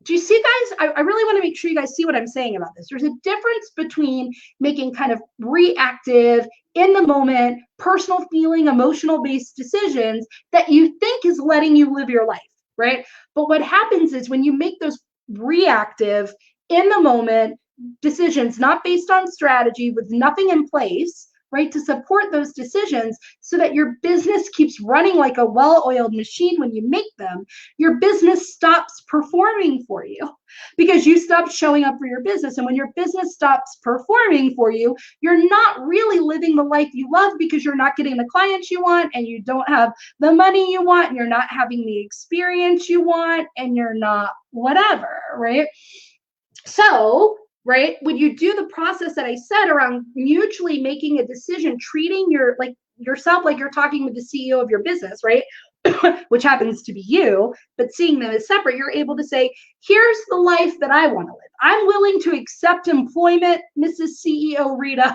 do you see, guys? I really want to make sure you guys see what I'm saying about this. There's a difference between making kind of reactive, in the moment, personal feeling, emotional based decisions that you think is letting you live your life, right? But what happens is when you make those reactive, in the moment decisions, not based on strategy, with nothing in place, right, to support those decisions so that your business keeps running like a well-oiled machine when you make them, your business stops performing for you because you stop showing up for your business. And when your business stops performing for you, you're not really living the life you love because you're not getting the clients you want, and you don't have the money you want, and you're not having the experience you want, and you're not whatever, right? So, right, when you do the process that I said around mutually making a decision, treating yourself like you're talking with the CEO of your business, right? Which happens to be you, but seeing them as separate, you're able to say, here's the life that I want to live. I'm willing to accept employment, Mrs. CEO Rita,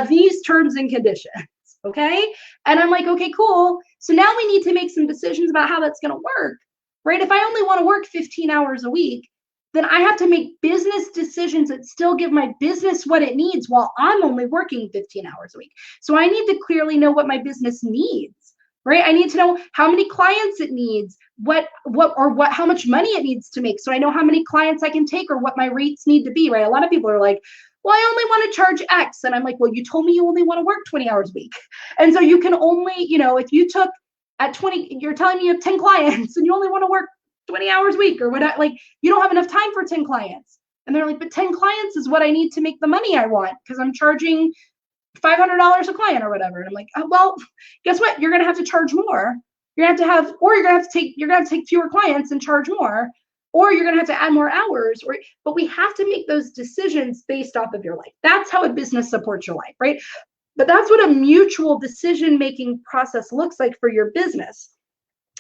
these terms and conditions. Okay. And I'm like, okay, cool. So now we need to make some decisions about how that's going to work, right? If I only want to work 15 hours a week, then I have to make business decisions that still give my business what it needs while I'm only working 15 hours a week. So I need to clearly know what my business needs, right? I need to know how many clients it needs, how much money it needs to make. So I know how many clients I can take or what my rates need to be, right? A lot of people are like, well, I only want to charge X. And I'm like, well, you told me you only want to work 20 hours a week. And so you can only, if you took at 20, you're telling me you have 10 clients and you only want to work 20 hours a week or whatever, like you don't have enough time for 10 clients. And they're like, but 10 clients is what I need to make the money I want because I'm charging $500 a client or whatever. And I'm like, oh, well, guess what? You're going to have to charge more. You're going to have to have, or you're going to have to take fewer clients and charge more, or you're going to have to add more hours. But we have to make those decisions based off of your life. That's how a business supports your life, right? But that's what a mutual decision-making process looks like for your business.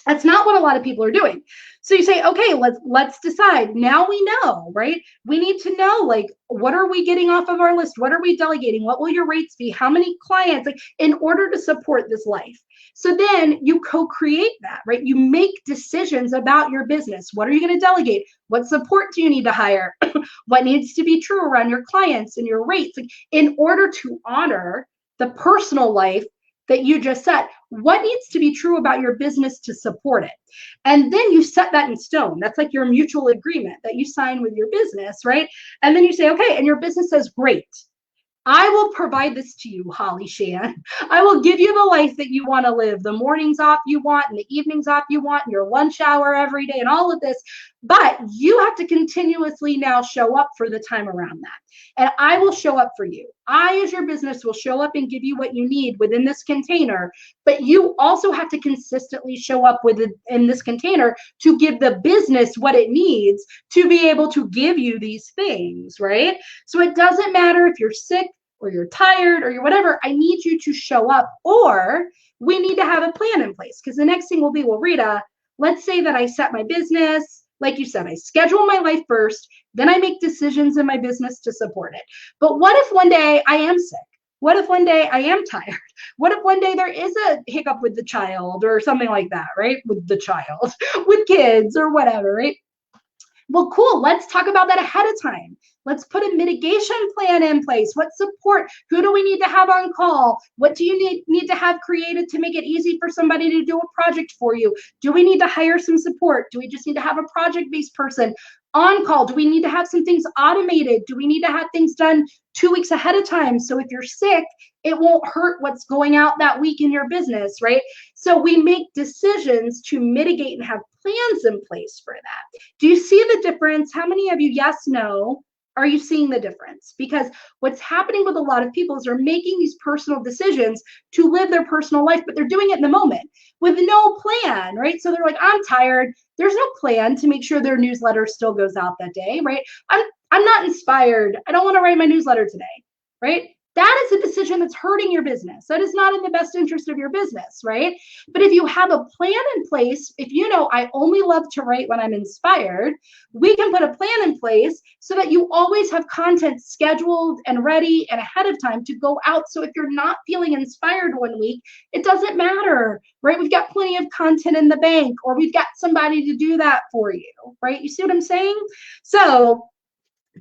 That's not what a lot of people are doing. So you say, okay, let's decide. Now we know, right? We need to know, like, what are we getting off of our list? What are we delegating? What will your rates be? How many clients, like, in order to support this life? So then you co-create that, right? You make decisions about your business. What are you going to delegate? What support do you need to hire? What needs to be true around your clients and your rates? Like, in order to honor the personal life that you just set, what needs to be true about your business to support it? And then you set that in stone. That's like your mutual agreement that you sign with your business, right? And then you say, okay, and your business says, great, I will provide this to you, Holly Shan. I will give you the life that you want to live, the mornings off you want and the evenings off you want and your lunch hour every day and all of this. But you have to continuously now show up for the time around that. And I will show up for you. I, as your business, will show up and give you what you need within this container. But you also have to consistently show up in this container to give the business what it needs to be able to give you these things, right? So it doesn't matter if you're sick or you're tired or you're whatever. I need you to show up, or we need to have a plan in place. Because the next thing will be, well, Rita, let's say that I set my business, like you said, I schedule my life first, then I make decisions in my business to support it. But what if one day I am sick? What if one day I am tired? What if one day there is a hiccup with the child or something like that, right? With the child, with kids or whatever, right? Well, cool. Let's talk about that ahead of time. Let's put a mitigation plan in place. What support? Who do we need to have on call? What do you need to have created to make it easy for somebody to do a project for you? Do we need to hire some support? Do we just need to have a project-based person on call? Do we need to have some things automated? Do we need to have things done 2 weeks ahead of time? So if you're sick, it won't hurt what's going out that week in your business, right? So we make decisions to mitigate and have plans in place for that. Do you see the difference? How many of you, yes, no? Are you seeing the difference? Because what's happening with a lot of people is they're making these personal decisions to live their personal life, but they're doing it in the moment with no plan, right? So they're like, I'm tired. There's no plan to make sure their newsletter still goes out that day, right? I'm not inspired. I don't want to write my newsletter today, right? That is a decision that's hurting your business. That is not in the best interest of your business, right? But if you have a plan in place, if you know, I only love to write when I'm inspired, we can put a plan in place so that you always have content scheduled and ready and ahead of time to go out. So if you're not feeling inspired one week, it doesn't matter, right? We've got plenty of content in the bank, or we've got somebody to do that for you, right? You see what I'm saying? So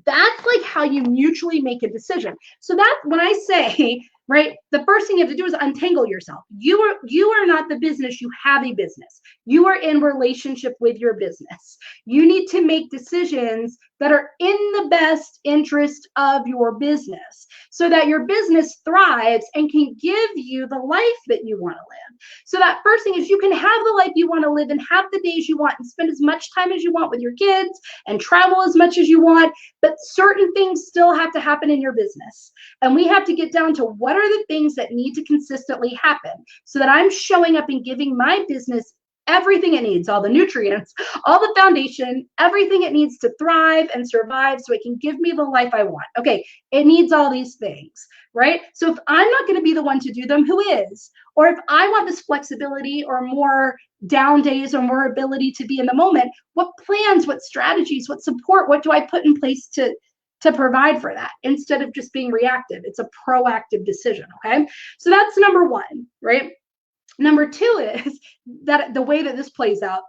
that's like how you mutually make a decision. So that when I say, right, the first thing you have to do is untangle yourself. You are not the business, you have a business. You are in relationship with your business. You need to make decisions that are in the best interest of your business so that your business thrives and can give you the life that you want to live. So that first thing is you can have the life you want to live and have the days you want and spend as much time as you want with your kids and travel as much as you want, but certain things still have to happen in your business. And we have to get down to what are the things that need to consistently happen so that I'm showing up and giving my business everything it needs, all the nutrients, all the foundation, everything it needs to thrive and survive so it can give me the life I want. Okay, it needs all these things, right? So if I'm not going to be the one to do them, who is? Or if I want this flexibility or more down days or more ability to be in the moment, what plans, what strategies, what support, what do I put in place to provide for that instead of just being reactive? It's a proactive decision, okay? So that's number one, right? Number two is that the way that this plays out.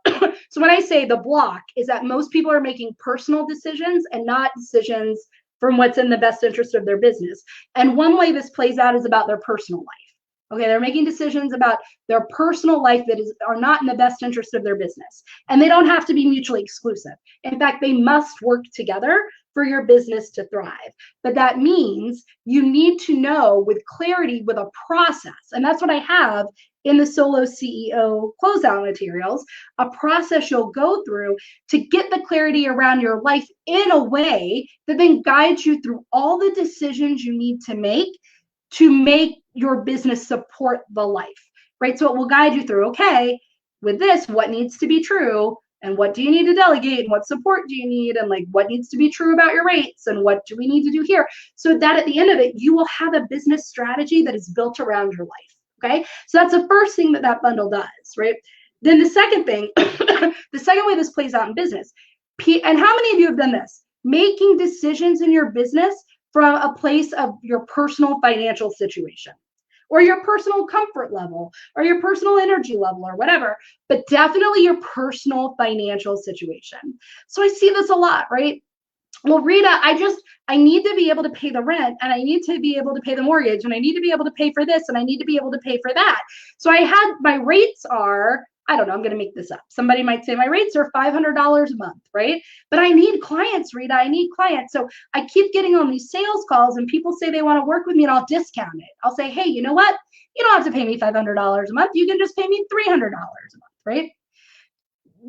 So when I say the block is that most people are making personal decisions and not decisions from what's in the best interest of their business. And one way this plays out is about their personal life. Okay, they're making decisions about their personal life that are not in the best interest of their business. And they don't have to be mutually exclusive. In fact, they must work together for your business to thrive. But that means you need to know with clarity, with a process. And that's what I have in the Solo CEO closeout materials, a process you'll go through to get the clarity around your life in a way that then guides you through all the decisions you need to make your business support the life, right? So it will guide you through, okay, with this, what needs to be true? And what do you need to delegate? And what support do you need? And like, what needs to be true about your rates? And what do we need to do here? So that at the end of it, you will have a business strategy that is built around your life. Okay, so that's the first thing that bundle does, right? Then the second thing, the second way this plays out in business, and how many of you have done this? Making decisions in your business from a place of your personal financial situation or your personal comfort level or your personal energy level or whatever, but definitely your personal financial situation. So I see this a lot, right? Well, Rita, I need to be able to pay the rent and I need to be able to pay the mortgage and I need to be able to pay for this and I need to be able to pay for that. So my rates are, I don't know, I'm going to make this up. Somebody might say my rates are $500 a month, right? But I need clients, Rita, I need clients. So I keep getting on these sales calls and people say they want to work with me and I'll discount it. I'll say, hey, you know what? You don't have to pay me $500 a month. You can just pay me $300 a month, right?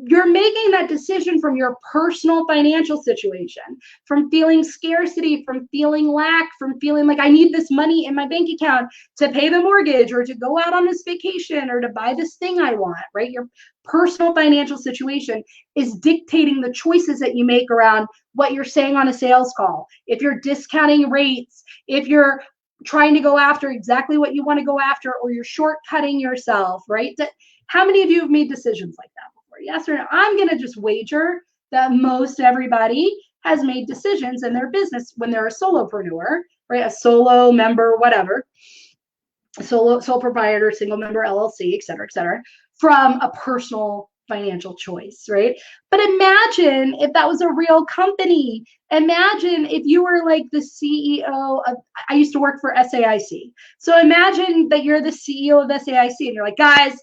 you're making that decision from your personal financial situation, from feeling scarcity, from feeling lack, from feeling like I need this money in my bank account to pay the mortgage or to go out on this vacation or to buy this thing I want, right? Your personal financial situation is dictating the choices that you make around what you're saying on a sales call. If you're discounting rates, if you're trying to go after exactly what you want to go after, or you're shortcutting yourself, right? How many of you have made decisions like that? Yes or no? I'm going to just wager that most everybody has made decisions in their business when they're a solopreneur, right? A solo member, whatever, sole proprietor, single member LLC, et cetera, from a personal financial choice, right? But imagine if that was a real company. Imagine if you were like the CEO of, I used to work for SAIC. So imagine that you're the CEO of SAIC and you're like, guys,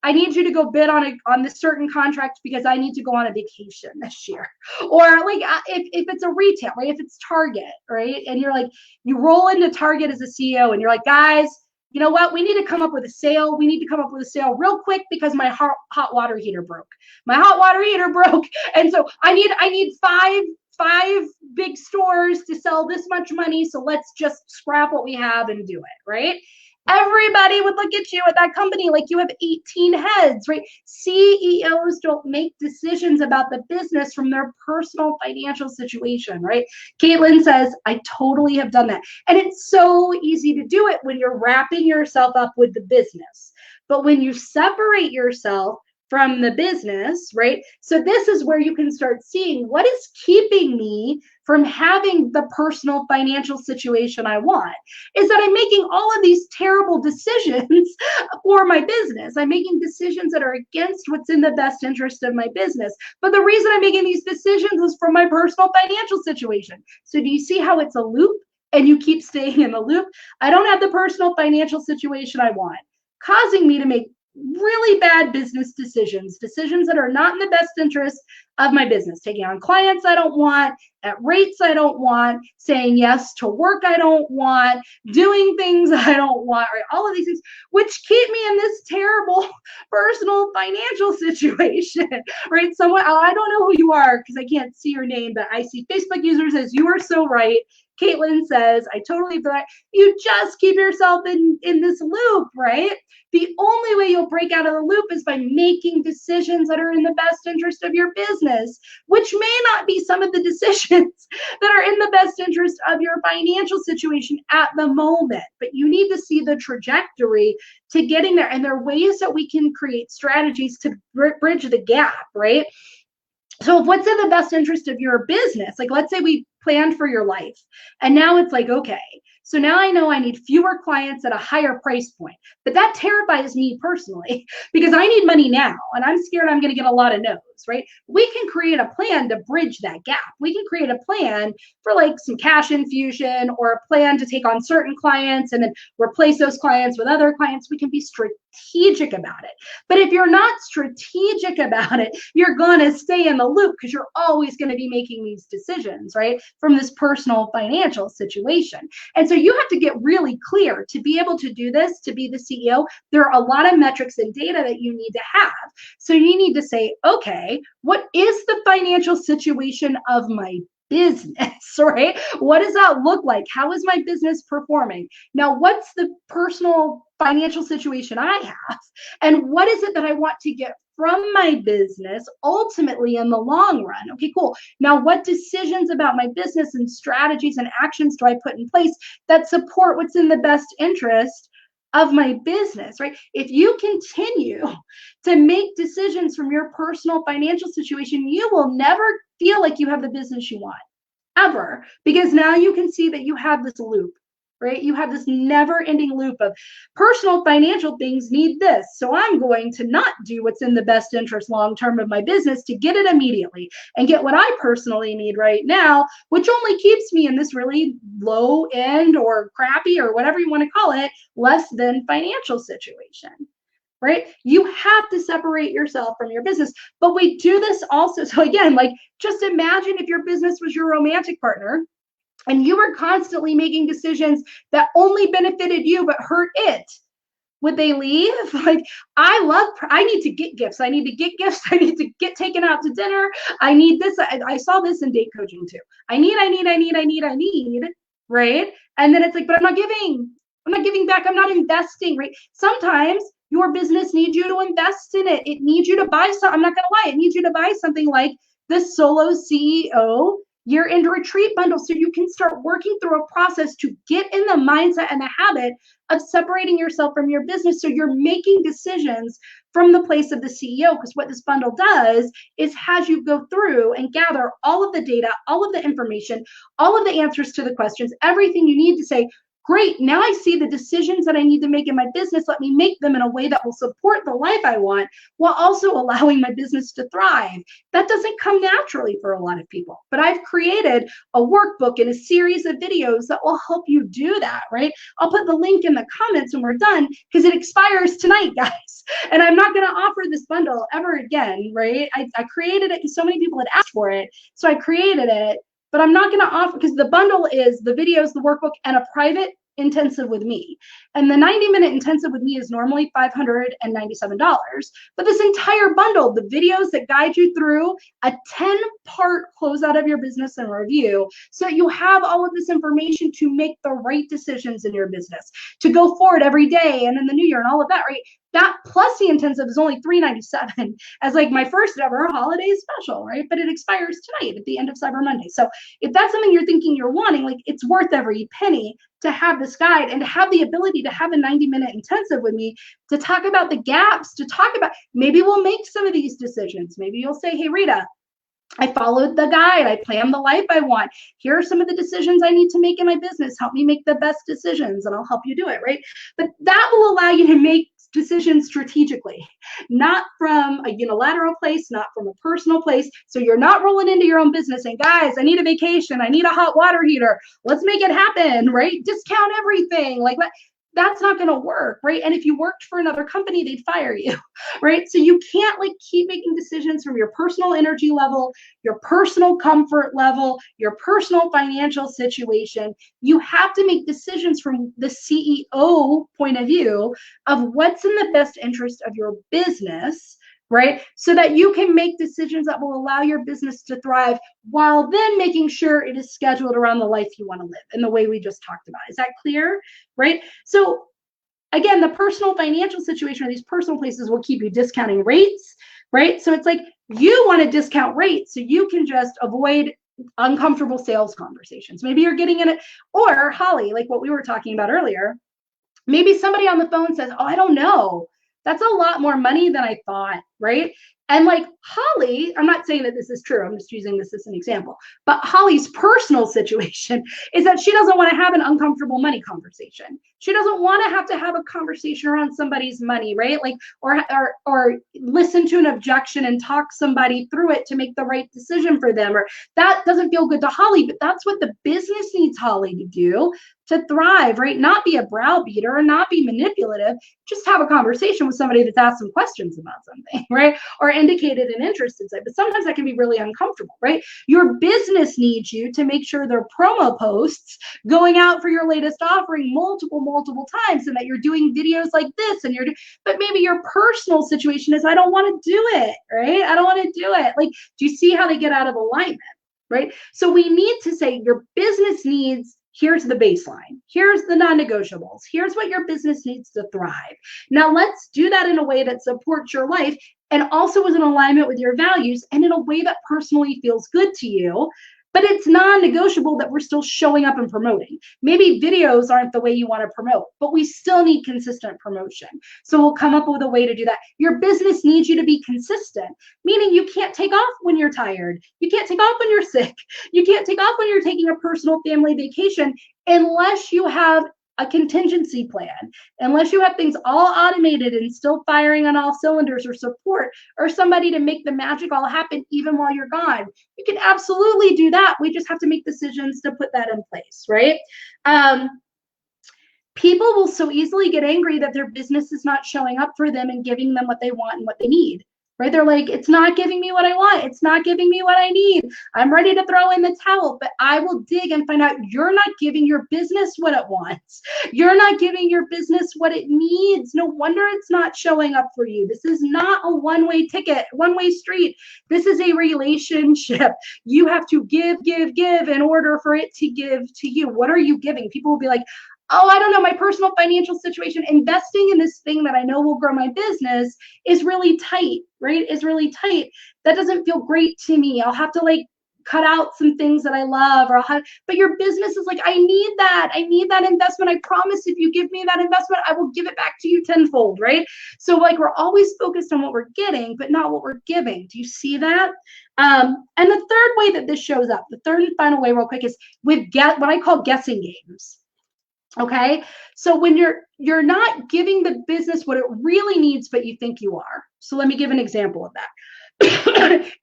I need you to go bid on this certain contract because I need to go on a vacation this year. Or like if it's a retail, right? If it's Target, right? And you're like, you roll into Target as a CEO and you're like, guys, you know what? We need to come up with a sale. We need to come up with a sale real quick because my hot water heater broke. My hot water heater broke. And so I need five big stores to sell this much money. So let's just scrap what we have and do it, right? Everybody would look at you at that company like you have 18 heads, right? CEOs don't make decisions about the business from their personal financial situation, right? Caitlin says, I totally have done that. And it's so easy to do it when you're wrapping yourself up with the business. But when you separate yourself from the business, right? So this is where you can start seeing what is keeping me from having the personal financial situation I want, is that I'm making all of these terrible decisions for my business. I'm making decisions that are against what's in the best interest of my business. But the reason I'm making these decisions is from my personal financial situation. So do you see how it's a loop and you keep staying in the loop? I don't have the personal financial situation I want, causing me to make really bad business decisions that are not in the best interest of my business, taking on clients I don't want, at rates I don't want, saying yes to work I don't want, doing things I don't want, right? All of these things, which keep me in this terrible personal financial situation, right? Someone, I don't know who you are because I can't see your name, but I see Facebook user says, you are so right. Caitlin says, I totally feel like you just keep yourself in this loop, right? The only way you'll break out of the loop is by making decisions that are in the best interest of your business, which may not be some of the decisions that are in the best interest of your financial situation at the moment. But you need to see the trajectory to getting there. And there are ways that we can create strategies to bridge the gap, right? So what's in the best interest of your business? Like, let's say we planned for your life and now it's like, okay, so now I know I need fewer clients at a higher price point, but that terrifies me personally because I need money now and I'm scared I'm going to get a lot of no's, right? We can create a plan to bridge that gap. We can create a plan for like some cash infusion or a plan to take on certain clients and then replace those clients with other clients. We can be strategic about it. But if you're not strategic about it, you're going to stay in the loop because you're always going to be making these decisions, right? From this personal financial situation. And so you have to get really clear to be able to do this, to be the CEO. There are a lot of metrics and data that you need to have. So you need to say, okay, what is the financial situation of my business, right? What does that look like? How is my business performing? Now, what's the personal financial situation I have? And what is it that I want to get from my business ultimately in the long run? Okay, cool. Now, what decisions about my business and strategies and actions do I put in place that support what's in the best interest of my business, right? If you continue to make decisions from your personal financial situation, you will never feel like you have the business you want, ever, because now you can see that you have this loop, right? You have this never-ending loop of personal financial things need this. So I'm going to not do what's in the best interest long-term of my business to get it immediately and get what I personally need right now, which only keeps me in this really low end or crappy or whatever you want to call it, less than financial situation. Right? You have to separate yourself from your business. But we do this also. So again, like just imagine if your business was your romantic partner and you were constantly making decisions that only benefited you but hurt it. Would they leave? Like, I need to get gifts. I need to get gifts. I need to get taken out to dinner. I need this. I saw this in date coaching too. I need, right? And then it's like, but I'm not giving. I'm not giving back. I'm not investing, right? Sometimes your business needs you to invest in it. It needs you to buy something. I'm not going to lie. It needs you to buy something like the Solo CEO year-end retreat bundle so you can start working through a process to get in the mindset and the habit of separating yourself from your business so you're making decisions from the place of the CEO. Because what this bundle does is has you go through and gather all of the data, all of the information, all of the answers to the questions, everything you need to say, great, now I see the decisions that I need to make in my business. Let me make them in a way that will support the life I want while also allowing my business to thrive. That doesn't come naturally for a lot of people, but I've created a workbook and a series of videos that will help you do that, right? I'll put the link in the comments when we're done because it expires tonight, guys. And I'm not going to offer this bundle ever again, right? I created it because so many people had asked for it. So I created it. But I'm not going to offer, because the bundle is the videos, the workbook, and a private intensive with me. And the 90-minute intensive with me is normally $597. But this entire bundle, the videos that guide you through a 10-part closeout of your business and review, so you have all of this information to make the right decisions in your business, to go forward every day and in the new year and all of that, right? That plus the intensive is only $397 as like my first ever holiday special, right? But it expires tonight at the end of Cyber Monday. So if that's something you're thinking you're wanting, like it's worth every penny to have this guide and to have the ability to have a 90-minute intensive with me to talk about the gaps, to talk about, maybe we'll make some of these decisions. Maybe you'll say, hey, Rita, I followed the guide. I planned the life I want. Here are some of the decisions I need to make in my business. Help me make the best decisions and I'll help you do it, right? But that will allow you to make decisions strategically, not from a unilateral place, not from a personal place. So you're not rolling into your own business and guys, I need a vacation. I need a hot water heater. Let's make it happen, right? Discount everything. Like that's not going to work, right? And if you worked for another company, they'd fire you, right? So you can't like keep making decisions from your personal energy level, your personal comfort level, your personal financial situation. You have to make decisions from the CEO point of view of what's in the best interest of your business, right? So that you can make decisions that will allow your business to thrive while then making sure it is scheduled around the life you want to live in the way we just talked about. Is that clear? Right? So again, the personal financial situation or these personal places will keep you discounting rates, right? So it's like you want to discount rates so you can just avoid uncomfortable sales conversations. Maybe you're getting in it, or Holly, like what we were talking about earlier, maybe somebody on the phone says, oh, I don't know. That's a lot more money than I thought, right? And like Holly, I'm not saying that this is true. I'm just using this as an example. But Holly's personal situation is that she doesn't want to have an uncomfortable money conversation. She doesn't want to have a conversation around somebody's money, right? Like, or listen to an objection and talk somebody through it to make the right decision for them. Or that doesn't feel good to Holly, but that's what the business needs Holly to do to thrive, right? Not be a browbeater and not be manipulative. Just have a conversation with somebody that's asked some questions about something, right? Or indicated an interest in something. But sometimes that can be really uncomfortable, right? Your business needs you to make sure their promo posts going out for your latest offering multiple times, and that you're doing videos like this, and but maybe your personal situation is, I don't want to do it, right? I don't want to do it. Like, do you see how they get out of alignment, right? So we need to say your business needs, here's the baseline. Here's the non-negotiables. Here's what your business needs to thrive. Now let's do that in a way that supports your life and also is in alignment with your values and in a way that personally feels good to you. But it's non-negotiable that we're still showing up and promoting. Maybe videos aren't the way you want to promote, but we still need consistent promotion. So we'll come up with a way to do that. Your business needs you to be consistent, meaning you can't take off when you're tired. You can't take off when you're sick. You can't take off when you're taking a personal family vacation unless you have a contingency plan, unless you have things all automated and still firing on all cylinders, or support or somebody to make the magic all happen even while you're gone. You can absolutely do that. We just have to make decisions to put that in place, right? People will so easily get angry that their business is not showing up for them and giving them what they want and what they need, right? They're like, it's not giving me what I want. It's not giving me what I need. I'm ready to throw in the towel, but I will dig and find out you're not giving your business what it wants. You're not giving your business what it needs. No wonder it's not showing up for you. This is not a one-way ticket, one-way street. This is a relationship. You have to give, give, give in order for it to give to you. What are you giving? People will be like, oh, I don't know, my personal financial situation, investing in this thing that I know will grow my business is really tight, right? Is really tight. That doesn't feel great to me. I'll have to like cut out some things that I love, or I'll have, but your business is like, I need that. I need that investment. I promise if you give me that investment, I will give it back to you tenfold, right? So like we're always focused on what we're getting, but not what we're giving. Do you see that? And the third way that this shows up, the third and final way real quick, is with what I call guessing games. Okay, so when you're not giving the business what it really needs, but you think you are. So let me give an example of that.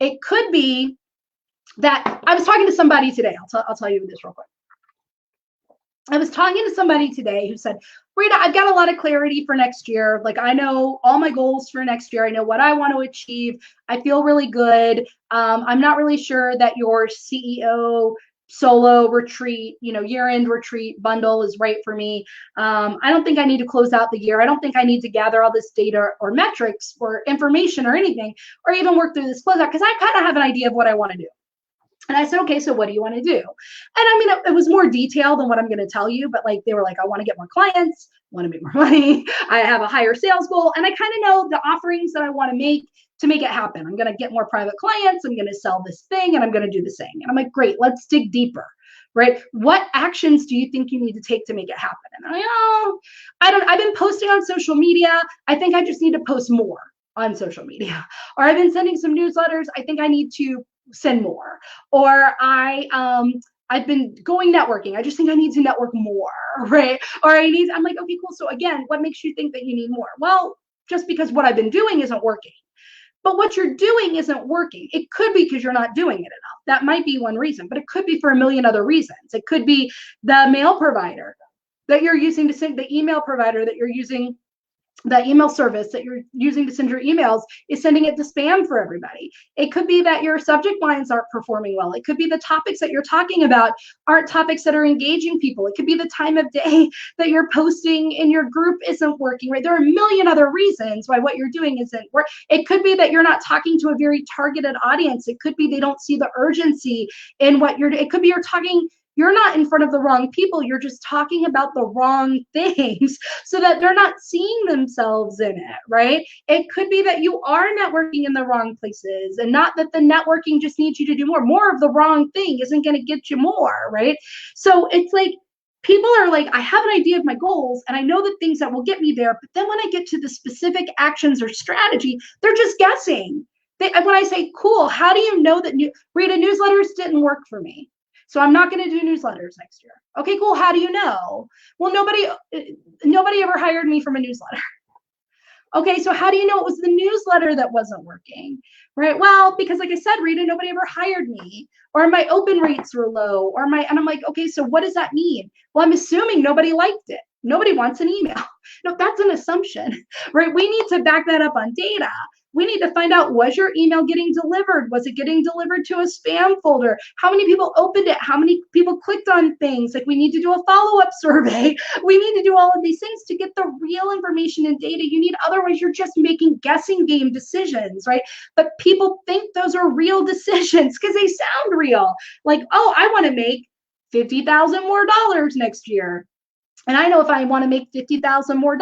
It could be that I was talking to somebody today. I'll tell you this real quick. I was talking to somebody today who said, Rita, I've got a lot of clarity for next year. Like I know all my goals for next year. I know what I want to achieve. I feel really good. I'm not really sure that your CEO solo retreat, year-end retreat bundle is right for me. I don't think I need to close out the year. I don't think I need to gather all this data or metrics or information or anything, or even work through this closeout, because I kind of have an idea of what I want to do. And I said, okay, so what do you want to do? And I mean, it was more detailed than what I'm going to tell you, but like, they were like, I want to get more clients, want to make more money. I have a higher sales goal. And I kind of know the offerings that I want to make it happen. I'm going to get more private clients. I'm going to sell this thing and I'm going to do this thing. And I'm like, great, let's dig deeper, right? What actions do you think you need to take to make it happen? And I've been posting on social media. I think I just need to post more on social media. Or I've been sending some newsletters. I think I need to send more. Or I've been going networking. I just think I need to network more, right? I'm like, okay, cool. So again, what makes you think that you need more? Well, just because what I've been doing isn't working. But what you're doing isn't working. It could be because you're not doing it enough. That might be one reason, but it could be for a million other reasons. It could be the mail provider that you're using to send, the email provider that you're using, the email service that you're using to send your emails is sending it to spam for everybody. It could be that your subject lines aren't performing well. It could be the topics that you're talking about aren't topics that are engaging people. It could be the time of day that you're posting in your group isn't working, right? There are a million other reasons why what you're doing isn't working. It could be that you're not talking to a very targeted audience. It could be they don't see the urgency in what you're doing. It could be you're not in front of the wrong people. You're just talking about the wrong things so that they're not seeing themselves in it, right? It could be that you are networking in the wrong places, and not that the networking just needs you to do more. More of the wrong thing isn't going to get you more, right? So it's like, people are like, I have an idea of my goals and I know the things that will get me there. But then when I get to the specific actions or strategy, they're just guessing. When I say, cool, how do you know that Rita, newsletters didn't work for me? So I'm not going to do newsletters next year. Okay, cool. How do you know? Well, nobody ever hired me from a newsletter. Okay, so how do you know it was the newsletter that wasn't working, right? Well, because like I said, Rita, nobody ever hired me, or my open rates were low, and I'm like, okay, so what does that mean? Well, I'm assuming nobody liked it. Nobody wants an email. No, that's an assumption, right? We need to back that up on data. We need to find out, was your email getting delivered? Was it getting delivered to a spam folder? How many people opened it? How many people clicked on things? Like, we need to do a follow-up survey. We need to do all of these things to get the real information and data you need. Otherwise, you're just making guessing game decisions, right? But people think those are real decisions because they sound real. Like, oh, I want to make $50,000 more next year. And I know if I want to make $50,000 more,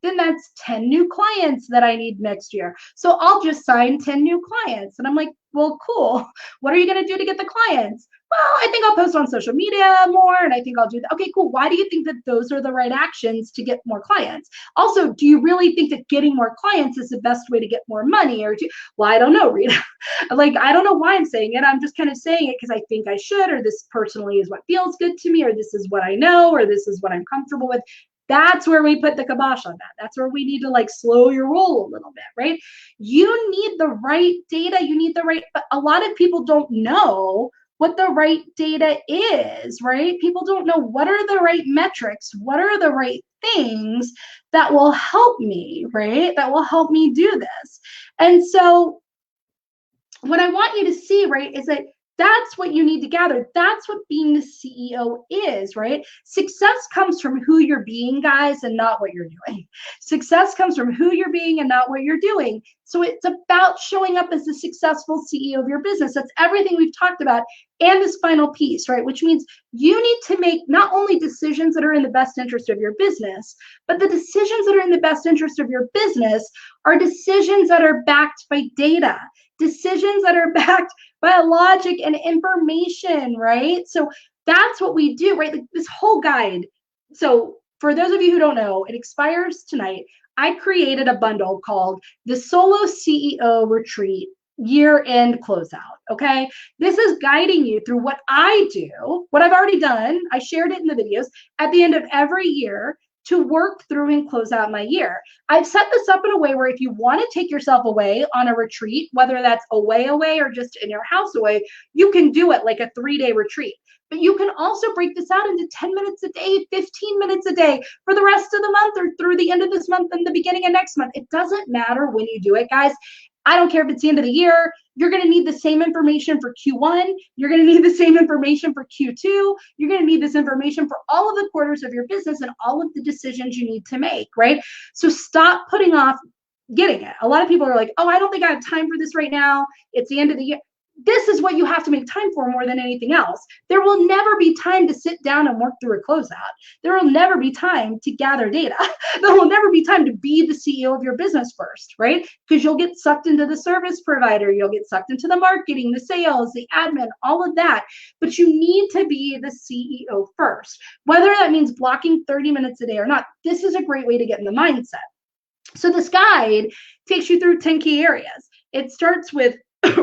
then that's 10 new clients that I need next year. So I'll just sign 10 new clients. And I'm like, well, cool. What are you going to do to get the clients? Well, I think I'll post on social media more, and I think I'll do that. Okay, cool. Why do you think that those are the right actions to get more clients? Also, do you really think that getting more clients is the best way to get more money? Well, I don't know, Rita. Like, I don't know why I'm saying it. I'm just kind of saying it because I think I should, or this personally is what feels good to me, or this is what I know, or this is what I'm comfortable with. That's where we put the kibosh on that. That's where we need to like slow your roll a little bit, right? You need the right data. You need the right, but a lot of people don't know what the right data is, right? People don't know what are the right metrics, what are the right things that will help me, right? That will help me do this. And so what I want you to see, right, is that that's what you need to gather. That's what being the CEO is, right? Success comes from who you're being, guys, and not what you're doing. Success comes from who you're being and not what you're doing. So it's about showing up as the successful CEO of your business. That's everything we've talked about. And this final piece, right? Which means you need to make not only decisions that are in the best interest of your business, but the decisions that are in the best interest of your business are decisions that are backed by data, decisions that are backed by logic and information, right? So that's what we do, right? Like this whole guide. So for those of you who don't know, it expires tonight. I created a bundle called the Solo CEO Retreat Year-End Closeout, okay? This is guiding you through what I do, what I've already done. I shared it in the videos at the end of every year to work through and close out my year. I've set this up in a way where if you want to take yourself away on a retreat, whether that's away or just in your house away, you can do it like a 3-day retreat. But you can also break this out into 10 minutes a day, 15 minutes a day for the rest of the month or through the end of this month and the beginning of next month. It doesn't matter when you do it, guys. I don't care if it's the end of the year. You're going to need the same information for Q1. You're going to need the same information for Q2. You're going to need this information for all of the quarters of your business and all of the decisions you need to make, right? So stop putting off getting it. A lot of people are like, oh, I don't think I have time for this right now. It's the end of the year. This is what you have to make time for more than anything else. There will never be time to sit down and work through a closeout. There will never be time to gather data. There will never be time to be the CEO of your business first, right? Because you'll get sucked into the service provider, you'll get sucked into the marketing, the sales, the admin, all of that. But you need to be the CEO first, whether that means blocking 30 minutes a day or not. This is a great way to get in the mindset. So this guide takes you through 10 key areas. It starts with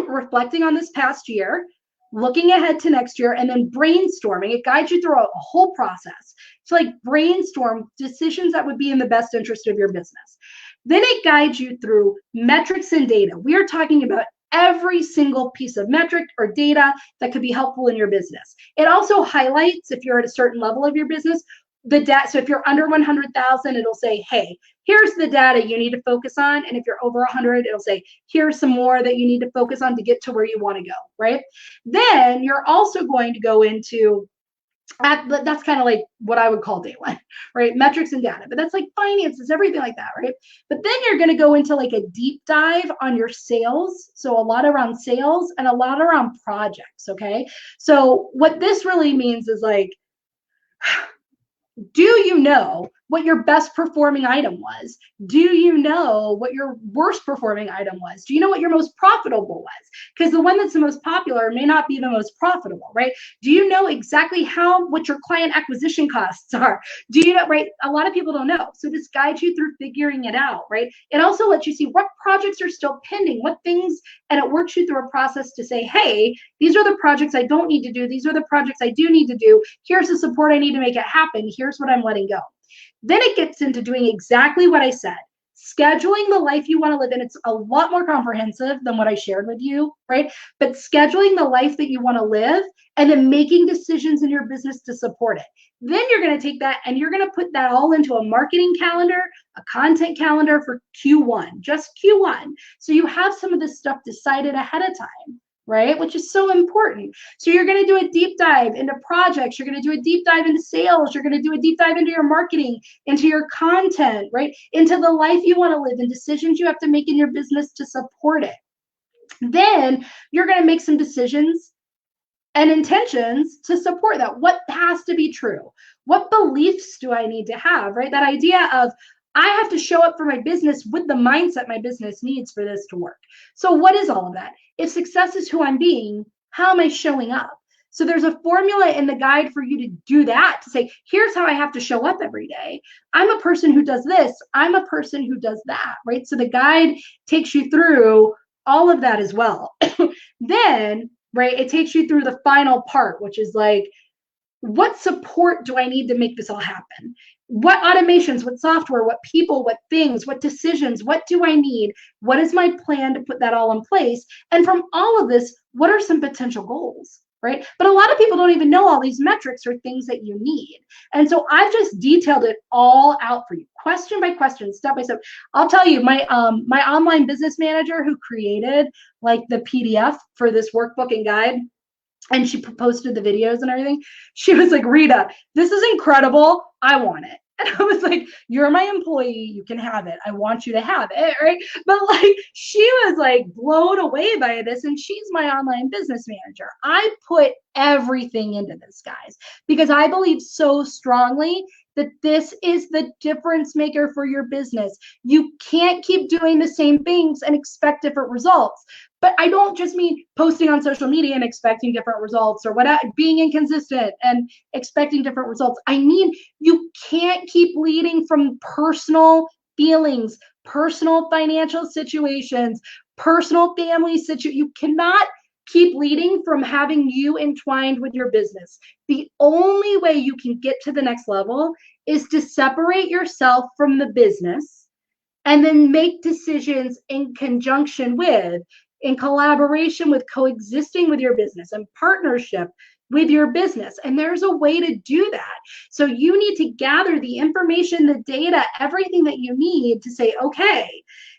reflecting on this past year, looking ahead to next year, and then brainstorming. It guides you through a whole process to like brainstorm decisions that would be in the best interest of your business. Then it guides you through metrics and data. We are talking about every single piece of metric or data that could be helpful in your business. It also highlights, if you're at a certain level of your business, the data. So if you're under 100,000, it'll say, hey, here's the data you need to focus on. And if you're over 100, it'll say, here's some more that you need to focus on to get to where you want to go, right? Then you're also going to go into, that's kind of like what I would call day one, right? Metrics and data, but that's like finances, everything like that, right? But then you're going to go into like a deep dive on your sales. So a lot around sales and a lot around projects, okay? So what this really means is like, do you know what your best performing item was? Do you know what your worst performing item was? Do you know what your most profitable was? Because the one that's the most popular may not be the most profitable, right? Do you know exactly what your client acquisition costs are? Do you know, right? A lot of people don't know. So this guides you through figuring it out, right? It also lets you see what projects are still pending, what things, and it works you through a process to say, hey, these are the projects I don't need to do. These are the projects I do need to do. Here's the support I need to make it happen. Here's what I'm letting go. Then it gets into doing exactly what I said, scheduling the life you want to live in. It's a lot more comprehensive than what I shared with you, right? But scheduling the life that you want to live and then making decisions in your business to support it. Then you're going to take that and you're going to put that all into a marketing calendar, a content calendar for Q1, just Q1. So you have some of this stuff decided ahead of time, right? Which is so important. So you're going to do a deep dive into projects. You're going to do a deep dive into sales. You're going to do a deep dive into your marketing, into your content, right? Into the life you want to live and decisions you have to make in your business to support it. Then you're going to make some decisions and intentions to support that. What has to be true? What beliefs do I need to have, right? That idea of I have to show up for my business with the mindset my business needs for this to work. So what is all of that? If success is who I'm being, how am I showing up? So there's a formula in the guide for you to do that, to say, here's how I have to show up every day. I'm a person who does this. I'm a person who does that, right? So the guide takes you through all of that as well. Then, right, it takes you through the final part, which is like, what support do I need to make this all happen? What automations, what software, what people, what things, what decisions, what do I need? What is my plan to put that all in place? And from all of this, what are some potential goals? right? But a lot of people don't even know all these metrics or things that you need. And so I've just detailed it all out for you, question by question, step by step. I'll tell you, my online business manager who created like the PDF for this workbook and guide, and she posted the videos and everything. She was like, Rita, this is incredible. I want it. And I was like, you're my employee. You can have it. I want you to have it. Right. But like, she was like blown away by this. And she's my online business manager. I put everything into this, guys, because I believe so strongly that this is the difference maker for your business. You can't keep doing the same things and expect different results. But I don't just mean posting on social media and expecting different results, or being inconsistent and expecting different results. I mean, you can't keep leading from personal feelings, personal financial situations, personal family situations. You cannot keep leading from having you entwined with your business. The only way you can get to the next level is to separate yourself from the business and then make decisions in conjunction with, in collaboration with, coexisting with your business and partnership with your business. And there's a way to do that. So you need to gather the information, the data, everything that you need to say, okay,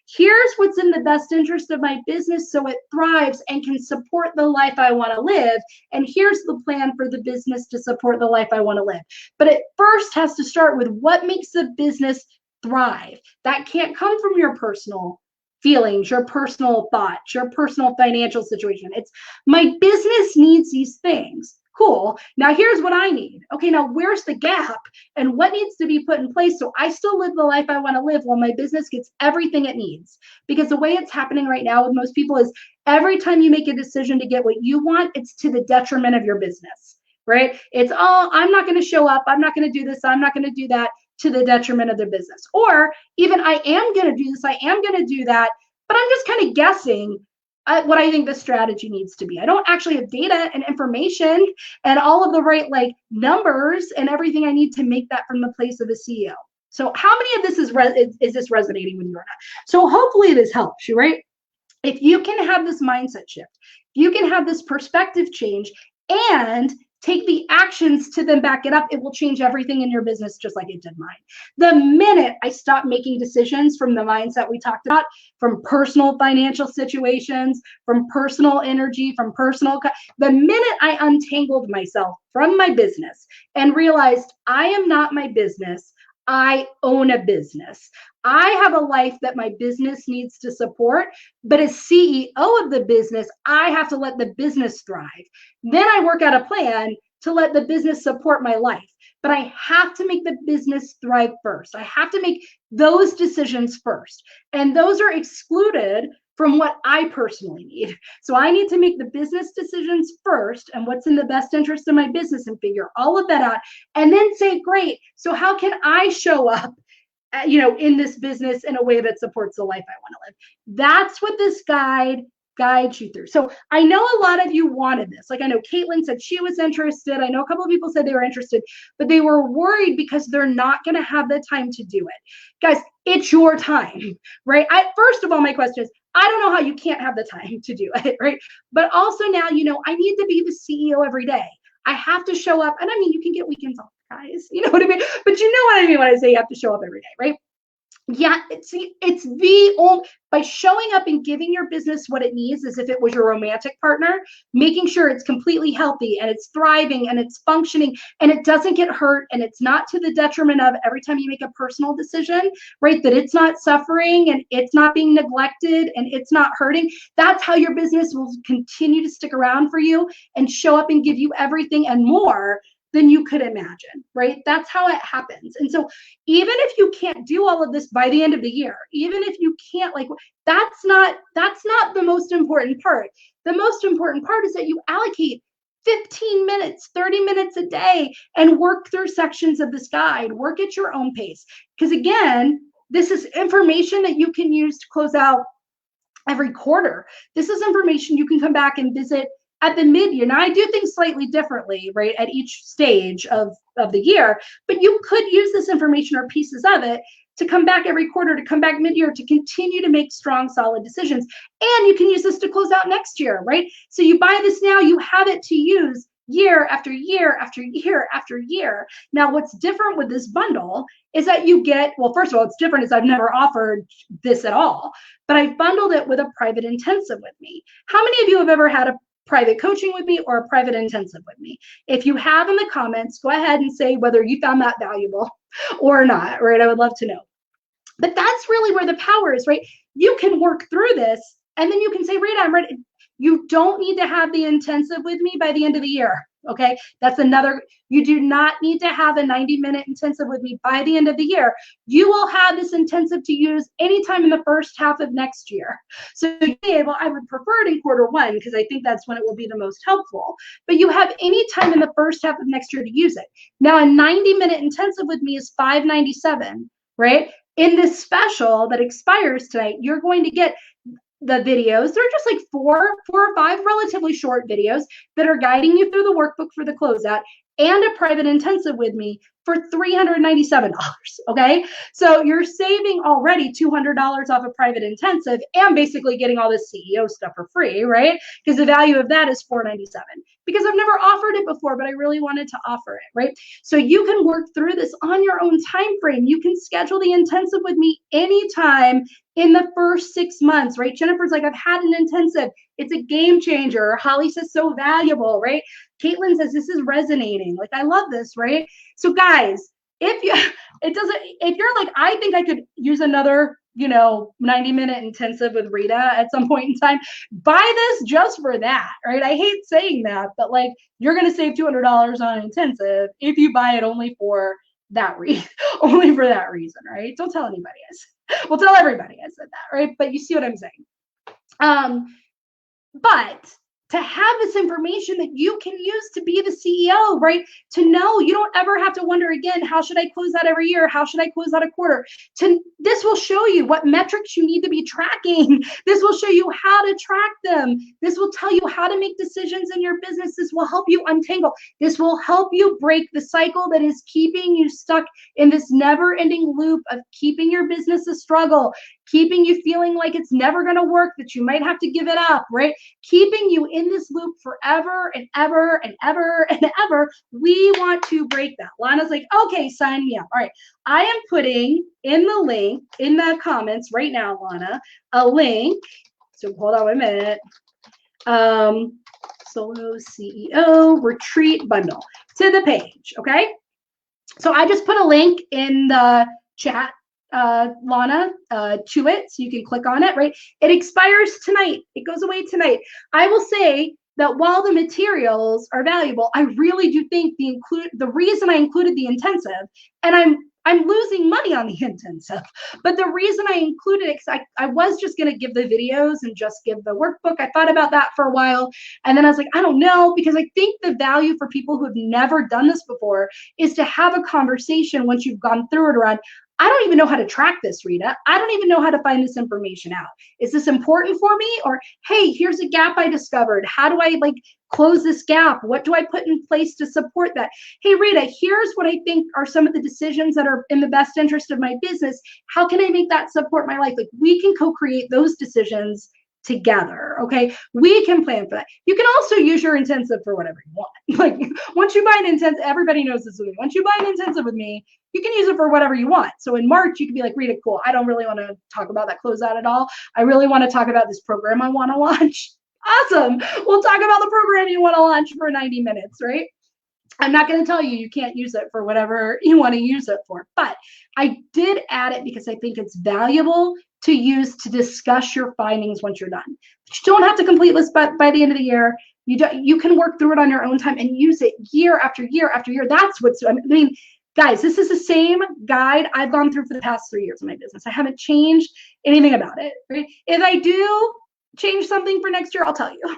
here's what's in the best interest of my business so it thrives and can support the life I want to live. And here's the plan for the business to support the life I want to live. But it first has to start with what makes the business thrive. That can't come from your personal feelings, your personal thoughts, your personal financial situation. It's my business needs these things. Cool. Now here's what I need. Okay, now where's the gap and what needs to be put in place so I still live the life I want to live while my business gets everything it needs? Because the way it's happening right now with most people is every time you make a decision to get what you want, it's to the detriment of your business, right? It's, oh, I'm not going to show up. I'm not going to do this. I'm not going to do that, to the detriment of their business. Or even, I am going to do this. I am going to do that, but I'm just kind of guessing what I think the strategy needs to be. I don't actually have data and information and all of the right like numbers and everything I need to make that from the place of a CEO. So how many of this is this resonating with you or not? So hopefully this helps you, right? If you can have this mindset shift, you can have this perspective change and take the actions to then back it up, it will change everything in your business just like it did mine. The minute I stopped making decisions from the mindset we talked about, from personal financial situations, from personal energy, from the minute I untangled myself from my business and realized I am not my business, I own a business. I have a life that my business needs to support, but as CEO of the business, I have to let the business thrive. Then I work out a plan to let the business support my life. But I have to make the business thrive first. I have to make those decisions first. And those are excluded from what I personally need. So I need to make the business decisions first and what's in the best interest of my business and figure all of that out. And then say, great, so how can I show up in this business in a way that supports the life I want to live? That's what this guide guides you through. So I know a lot of you wanted this. Like I know Caitlin said she was interested. I know a couple of people said they were interested, but they were worried because they're not going to have the time to do it. Guys, it's your time, right? First of all, my question is, I don't know how you can't have the time to do it, right? But also now, I need to be the CEO every day. I have to show up. And I mean, you can get weekends off, guys. You know what I mean? But you know what I mean when I say you have to show up every day, right? Yeah, it's the only, by showing up and giving your business what it needs as if it was your romantic partner, making sure it's completely healthy and it's thriving and it's functioning and it doesn't get hurt and it's not to the detriment of every time you make a personal decision, right? That it's not suffering and it's not being neglected and it's not hurting. That's how your business will continue to stick around for you and show up and give you everything and more than you could imagine, right? That's how it happens. And so even if you can't do all of this by the end of the year, even if you can't, that's not the most important part. The most important part is that you allocate 15 minutes, 30 minutes a day and work through sections of this guide, work at your own pace. Because again, this is information that you can use to close out every quarter. This is information you can come back and visit at the mid-year. Now I do things slightly differently, right, at each stage of the year, but you could use this information or pieces of it to come back every quarter, to come back mid-year, to continue to make strong, solid decisions. And you can use this to close out next year, right? So you buy this now, you have it to use year after year after year after year. Now, what's different with this bundle is that you get, well, first of all, it's different is I've never offered this at all, but I've bundled it with a private intensive with me. How many of you have ever had a private coaching with me or a private intensive with me? If you have in the comments, go ahead and say whether you found that valuable or not, right? I would love to know. But that's really where the power is, right? You can work through this and then you can say, Rita, I'm ready. You don't need to have the intensive with me by the end of the year. Okay, that's another, you do not need to have a 90-minute intensive with me by the end of the year. You will have this intensive to use anytime in the first half of next year. So well, I would prefer it in quarter one because I think that's when it will be the most helpful. But you have any time in the first half of next year to use it. Now, a 90-minute intensive with me is $597, right? In this special that expires tonight, you're going to get the videos. They're just like four or five relatively short videos that are guiding you through the workbook for the closeout and a private intensive with me for $397. Okay, so you're saving already $200 off a private intensive and basically getting all this CEO stuff for free, right? Because the value of that is $497. Because I've never offered it before, but I really wanted to offer it, right? So you can work through this on your own time frame. You can schedule the intensive with me anytime in the first 6 months, right? Jennifer's like, I've had an intensive. It's a game changer. Holly says so valuable, right? Caitlin says this is resonating. Like, I love this, right? So guys, if you're like, I think I could use another, 90-minute intensive with Rita at some point in time, buy this just for that, right? I hate saying that, but like, you're going to save $200 on intensive if you buy it only for that reason, right? Don't tell anybody I said. Well, tell everybody I said that, right? But you see what I'm saying. But to have this information that you can use to be the CEO, right? To know you don't ever have to wonder again, how should I close out every year? How should I close out a quarter? This will show you what metrics you need to be tracking. This will show you how to track them. This will tell you how to make decisions in your business. This will help you untangle. This will help you break the cycle that is keeping you stuck in this never-ending loop of keeping your business a struggle, keeping you feeling like it's never going to work, that you might have to give it up, right? Keeping you in this loop forever and ever and ever and ever. We want to break that. Lana's like, okay, sign me up. All right. I am putting in the link in the comments right now, Lana, a link. So hold on a minute. Solo CEO retreat bundle to the page. Okay. So I just put a link in the chat, Lana, to it, so you can click on it, right? It expires tonight. It goes away tonight. I will say that while the materials are valuable, I really do think the reason I included the intensive, and I'm losing money on the intensive, but the reason I included it, because I was just going to give the videos and just give the workbook. I thought about that for a while, and then I was like, I don't know, because I think the value for people who have never done this before is to have a conversation once you've gone through it around, I don't even know how to track this, Rita. I don't even know how to find this information out. Is this important for me? Or, hey, here's a gap I discovered. How do I close this gap? What do I put in place to support that? Hey, Rita, here's what I think are some of the decisions that are in the best interest of my business. How can I make that support my life? We can co-create those decisions together. Okay, we can plan for that. You can also use your intensive for whatever you want. Once you buy an intensive, everybody knows this with me. Once you buy an intensive with me, you can use it for whatever you want. So in March, you can be like, Rita, cool, I don't really want to talk about that closeout at all. I really want to talk about this program I want to launch. Awesome. We'll talk about the program you want to launch for 90 minutes, right? I'm not going to tell you can't use it for whatever you want to use it for, but I did add it because I think it's valuable to use to discuss your findings once you're done. But you don't have to complete this by the end of the year. You can work through it on your own time and use it year after year after year. That's what's, I mean, guys, this is the same guide I've gone through for the past 3 years of my business. I haven't changed anything about it, right? If I do change something for next year, I'll tell you.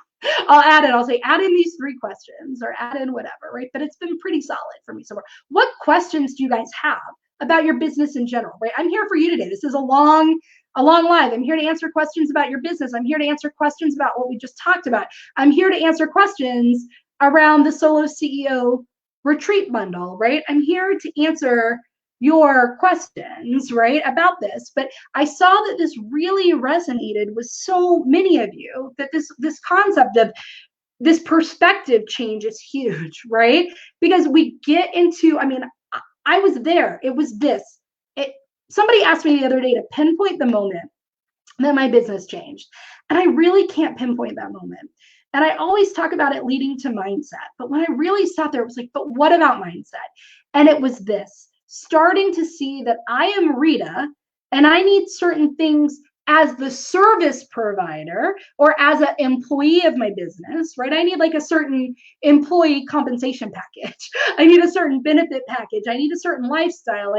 I'll add it. I'll say, add in these 3 questions or add in whatever, right? But it's been pretty solid for me so far. What questions do you guys have about your business in general, right? I'm here for you today. This is a long live. I'm here to answer questions about your business. I'm here to answer questions about what we just talked about. I'm here to answer questions around the Solo CEO retreat bundle, right? I'm here to answer your questions, right, about this. But I saw that this really resonated with so many of you, that this concept of this perspective change is huge, right? Because we get into, I mean, I was there. It was this. Somebody asked me the other day to pinpoint the moment that my business changed. And I really can't pinpoint that moment. And I always talk about it leading to mindset. But when I really sat there, it was like, but what about mindset? And it was this, starting to see that I am Rita and I need certain things as the service provider or as an employee of my business, right? I need like a certain employee compensation package. I need a certain benefit package. I need a certain lifestyle.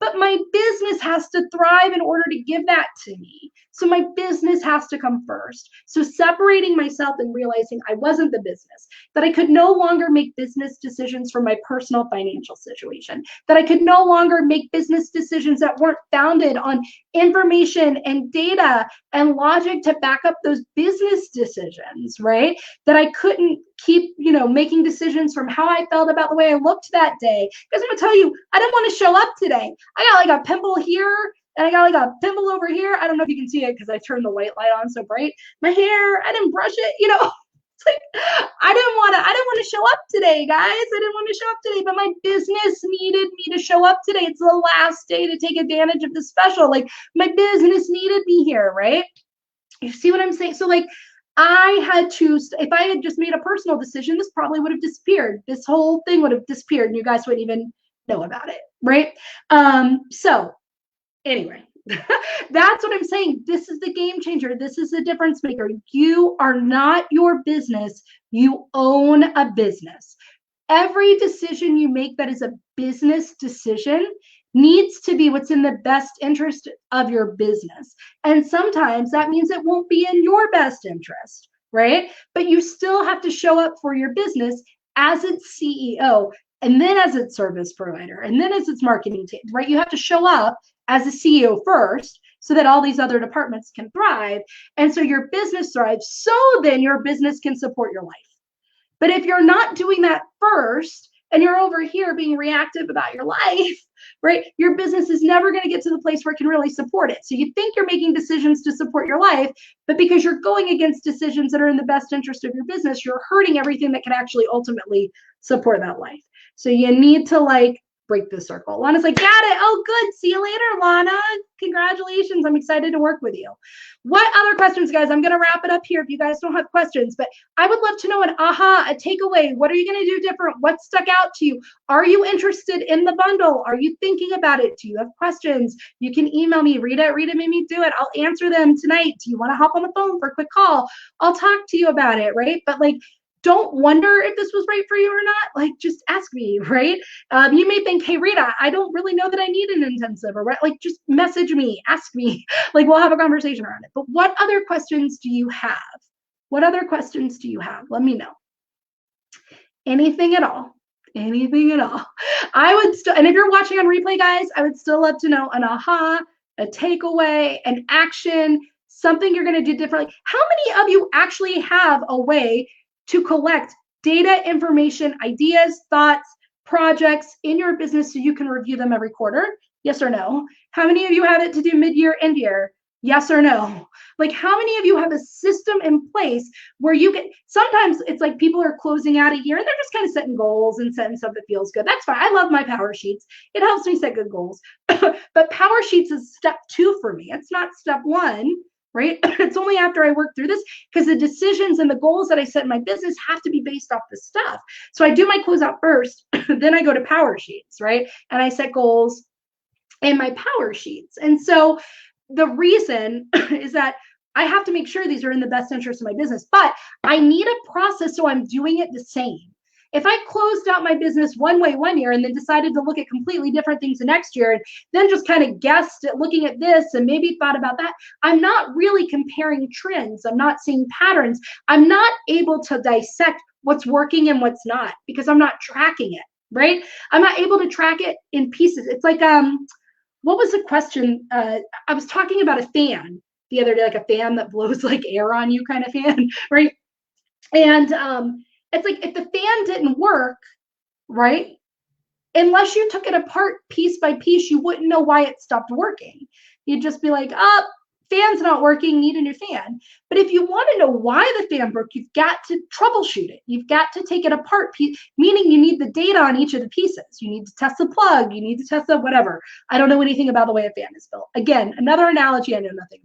But my business has to thrive in order to give that to me. So my business has to come first. So separating myself and realizing I wasn't the business, that I could no longer make business decisions from my personal financial situation, that I could no longer make business decisions that weren't founded on information and data and logic to back up those business decisions, right? That I couldn't keep, making decisions from how I felt about the way I looked that day. Because I'm gonna tell you, I didn't want to show up today. I got like a pimple here and I got like a pimple over here. I don't know if you can see it because I turned the white light on so bright. My hair, I didn't brush it, It's like I didn't want to show up today, guys. I didn't want to show up today, but my business needed me to show up today. It's the last day to take advantage of the special. Like my business needed me here, right? You see what I'm saying? So like I had to, if I had just made a personal decision, this probably would have disappeared. This whole thing would have disappeared and you guys wouldn't even know about it, right? So anyway, that's what I'm saying. This is the game changer. This is the difference maker. You are not your business. You own a business. Every decision you make that is a business decision needs to be what's in the best interest of your business. And sometimes that means it won't be in your best interest, right? But you still have to show up for your business as its CEO, and then as its service provider, and then as its marketing team, right? You have to show up as a CEO first so that all these other departments can thrive. And so your business thrives, so then your business can support your life. But if you're not doing that first and you're over here being reactive about your life, right, your business is never going to get to the place where it can really support it. So you think you're making decisions to support your life, but because you're going against decisions that are in the best interest of your business, you're hurting everything that can actually ultimately support that life. So you need to break the circle. Lana's like, got it. Oh, good. See you later, Lana. Congratulations. I'm excited to work with you. What other questions, guys? I'm going to wrap it up here if you guys don't have questions, but I would love to know an aha, a takeaway. What are you going to do different? What stuck out to you? Are you interested in the bundle? Are you thinking about it? Do you have questions? You can email me, Rita made me do it. I'll answer them tonight. Do you want to hop on the phone for a quick call? I'll talk to you about it, right? But don't wonder if this was right for you or not. Just ask me, right? You may think, hey, Rita, I don't really know that I need an intensive, or just message me, ask me. We'll have a conversation around it. But what other questions do you have? What other questions do you have? Let me know. Anything at all. Anything at all. I would still, and if you're watching on replay, guys, I would still love to know an aha, a takeaway, an action, something you're going to do differently. How many of you actually have a way to collect data, information, ideas, thoughts, projects in your business so you can review them every quarter? Yes or no? How many of you have it to do mid-year, end-year? Yes or no? How many of you have a system in place where you can, sometimes it's like people are closing out a year and they're just kind of setting goals and setting stuff that feels good. That's fine. I love my Power Sheets. It helps me set good goals. But Power Sheets is step 2 for me. It's not step 1. Right? It's only after I work through this, because the decisions and the goals that I set in my business have to be based off this stuff. So I do my closeout first, then I go to Power Sheets, right? And I set goals in my Power Sheets. And so the reason is that I have to make sure these are in the best interest of my business, but I need a process so I'm doing it the same. If I closed out my business one way one year and then decided to look at completely different things the next year and then just kind of guessed at looking at this and maybe thought about that, I'm not really comparing trends. I'm not seeing patterns. I'm not able to dissect what's working and what's not because I'm not tracking it, right? I'm not able to track it in pieces. It's like, what was the question? I was talking about a fan the other day, like a fan that blows like air on you kind of fan, right? And it's like if the fan didn't work, right? Unless you took it apart piece by piece, you wouldn't know why it stopped working. You'd just be like, oh, fan's not working, need a new fan. But if you want to know why the fan broke, you've got to troubleshoot it. You've got to take it apart, meaning you need the data on each of the pieces. You need to test the plug, you need to test the whatever. I don't know anything about the way a fan is built. Again, another analogy I know nothing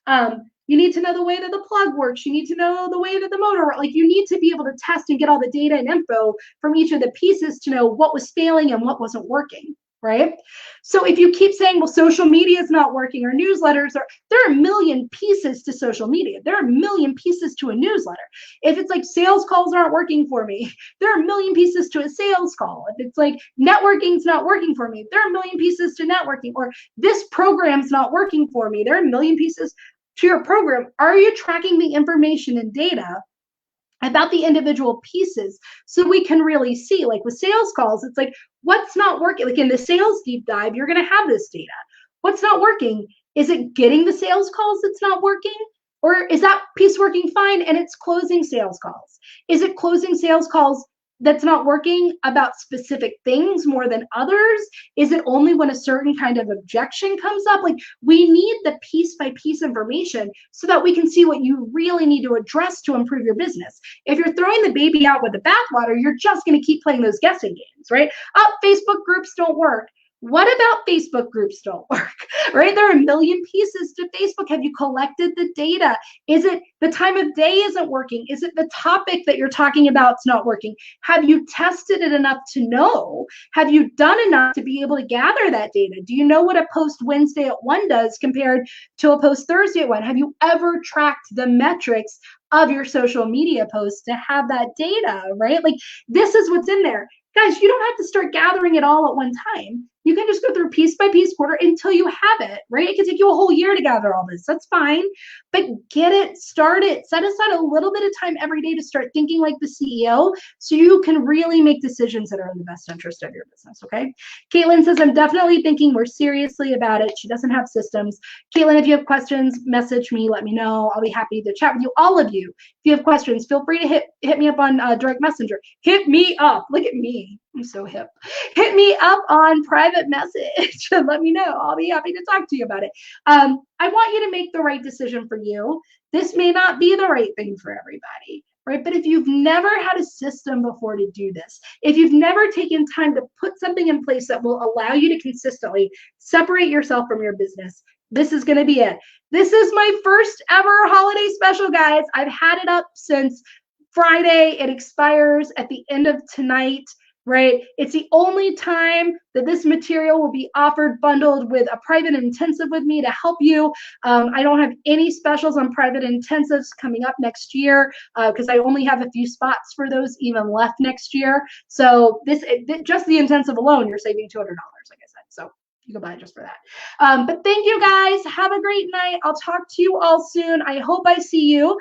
about. You need to know the way that the plug works. You need to know the way that the motor works. Like you need to be able to test and get all the data and info from each of the pieces to know what was failing and what wasn't working, right? So if you keep saying, well, social media is not working or newsletters are, there are a million pieces to social media. There are a million pieces to a newsletter. If it's like sales calls aren't working for me, there are a million pieces to a sales call. If it's like networking's not working for me, there are a million pieces to networking. Or this program's not working for me, there are a million pieces to your program. Are you tracking the information and data about the individual pieces so we can really see? Like with sales calls, it's like, what's not working? Like in the sales deep dive, you're going to have this data. What's not working? Is it getting the sales calls that's not working? Or is that piece working fine and it's closing sales calls? Is it closing sales calls that's not working about specific things more than others? Is it only when a certain kind of objection comes up? Like we need the piece by piece information so that we can see what you really need to address to improve your business. If you're throwing the baby out with the bathwater, you're just going to keep playing those guessing games, right? Oh, Facebook groups don't work. What about Facebook groups don't work, right? There are a million pieces to Facebook. Have you collected the data? Is it the time of day isn't working? Is it the topic that you're talking about is not working? Have you tested it enough to know? Have you done enough to be able to gather that data? Do you know what a post Wednesday at 1 does compared to a post Thursday at 1? Have you ever tracked the metrics of your social media posts to have that data, right? Like this is what's in there. Guys, you don't have to start gathering it all at one time. You can just go through piece by piece quarter until you have it, right? It can take you a whole year to gather all this. That's fine. But get it started. Set aside a little bit of time every day to start thinking like the CEO so you can really make decisions that are in the best interest of your business, okay? Caitlin says, I'm definitely thinking more seriously about it. She doesn't have systems. Caitlin, if you have questions, message me, let me know. I'll be happy to chat with you, all of you. If you have questions, feel free to hit me up on direct messenger. Hit me up. Look at me. I'm so hip. Hit me up on private message and let me know. I'll be happy to talk to you about it. I want you to make the right decision for you. This may not be the right thing for everybody, right? But if you've never had a system before to do this, if you've never taken time to put something in place that will allow you to consistently separate yourself from your business, this is going to be it. This is my first ever holiday special, guys. I've had it up since Friday. It expires at the end of tonight, right? It's the only time that this material will be offered bundled with a private intensive with me to help you. I don't have any specials on private intensives coming up next year because I only have a few spots for those even left next year. So just the intensive alone, you're saving $200, like I said. So you can buy it just for that. But thank you guys. Have a great night. I'll talk to you all soon. I hope I see you.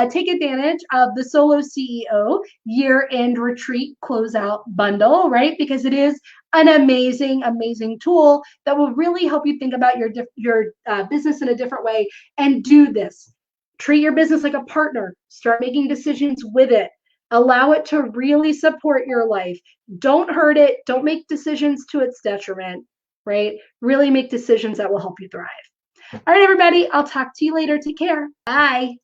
Take advantage of the Solo CEO year-end retreat closeout bundle, right? Because it is an amazing, amazing tool that will really help you think about your business in a different way and do this. Treat your business like a partner. Start making decisions with it. Allow it to really support your life. Don't hurt it. Don't make decisions to its detriment. Right? Really make decisions that will help you thrive. All right, everybody. I'll talk to you later. Take care. Bye.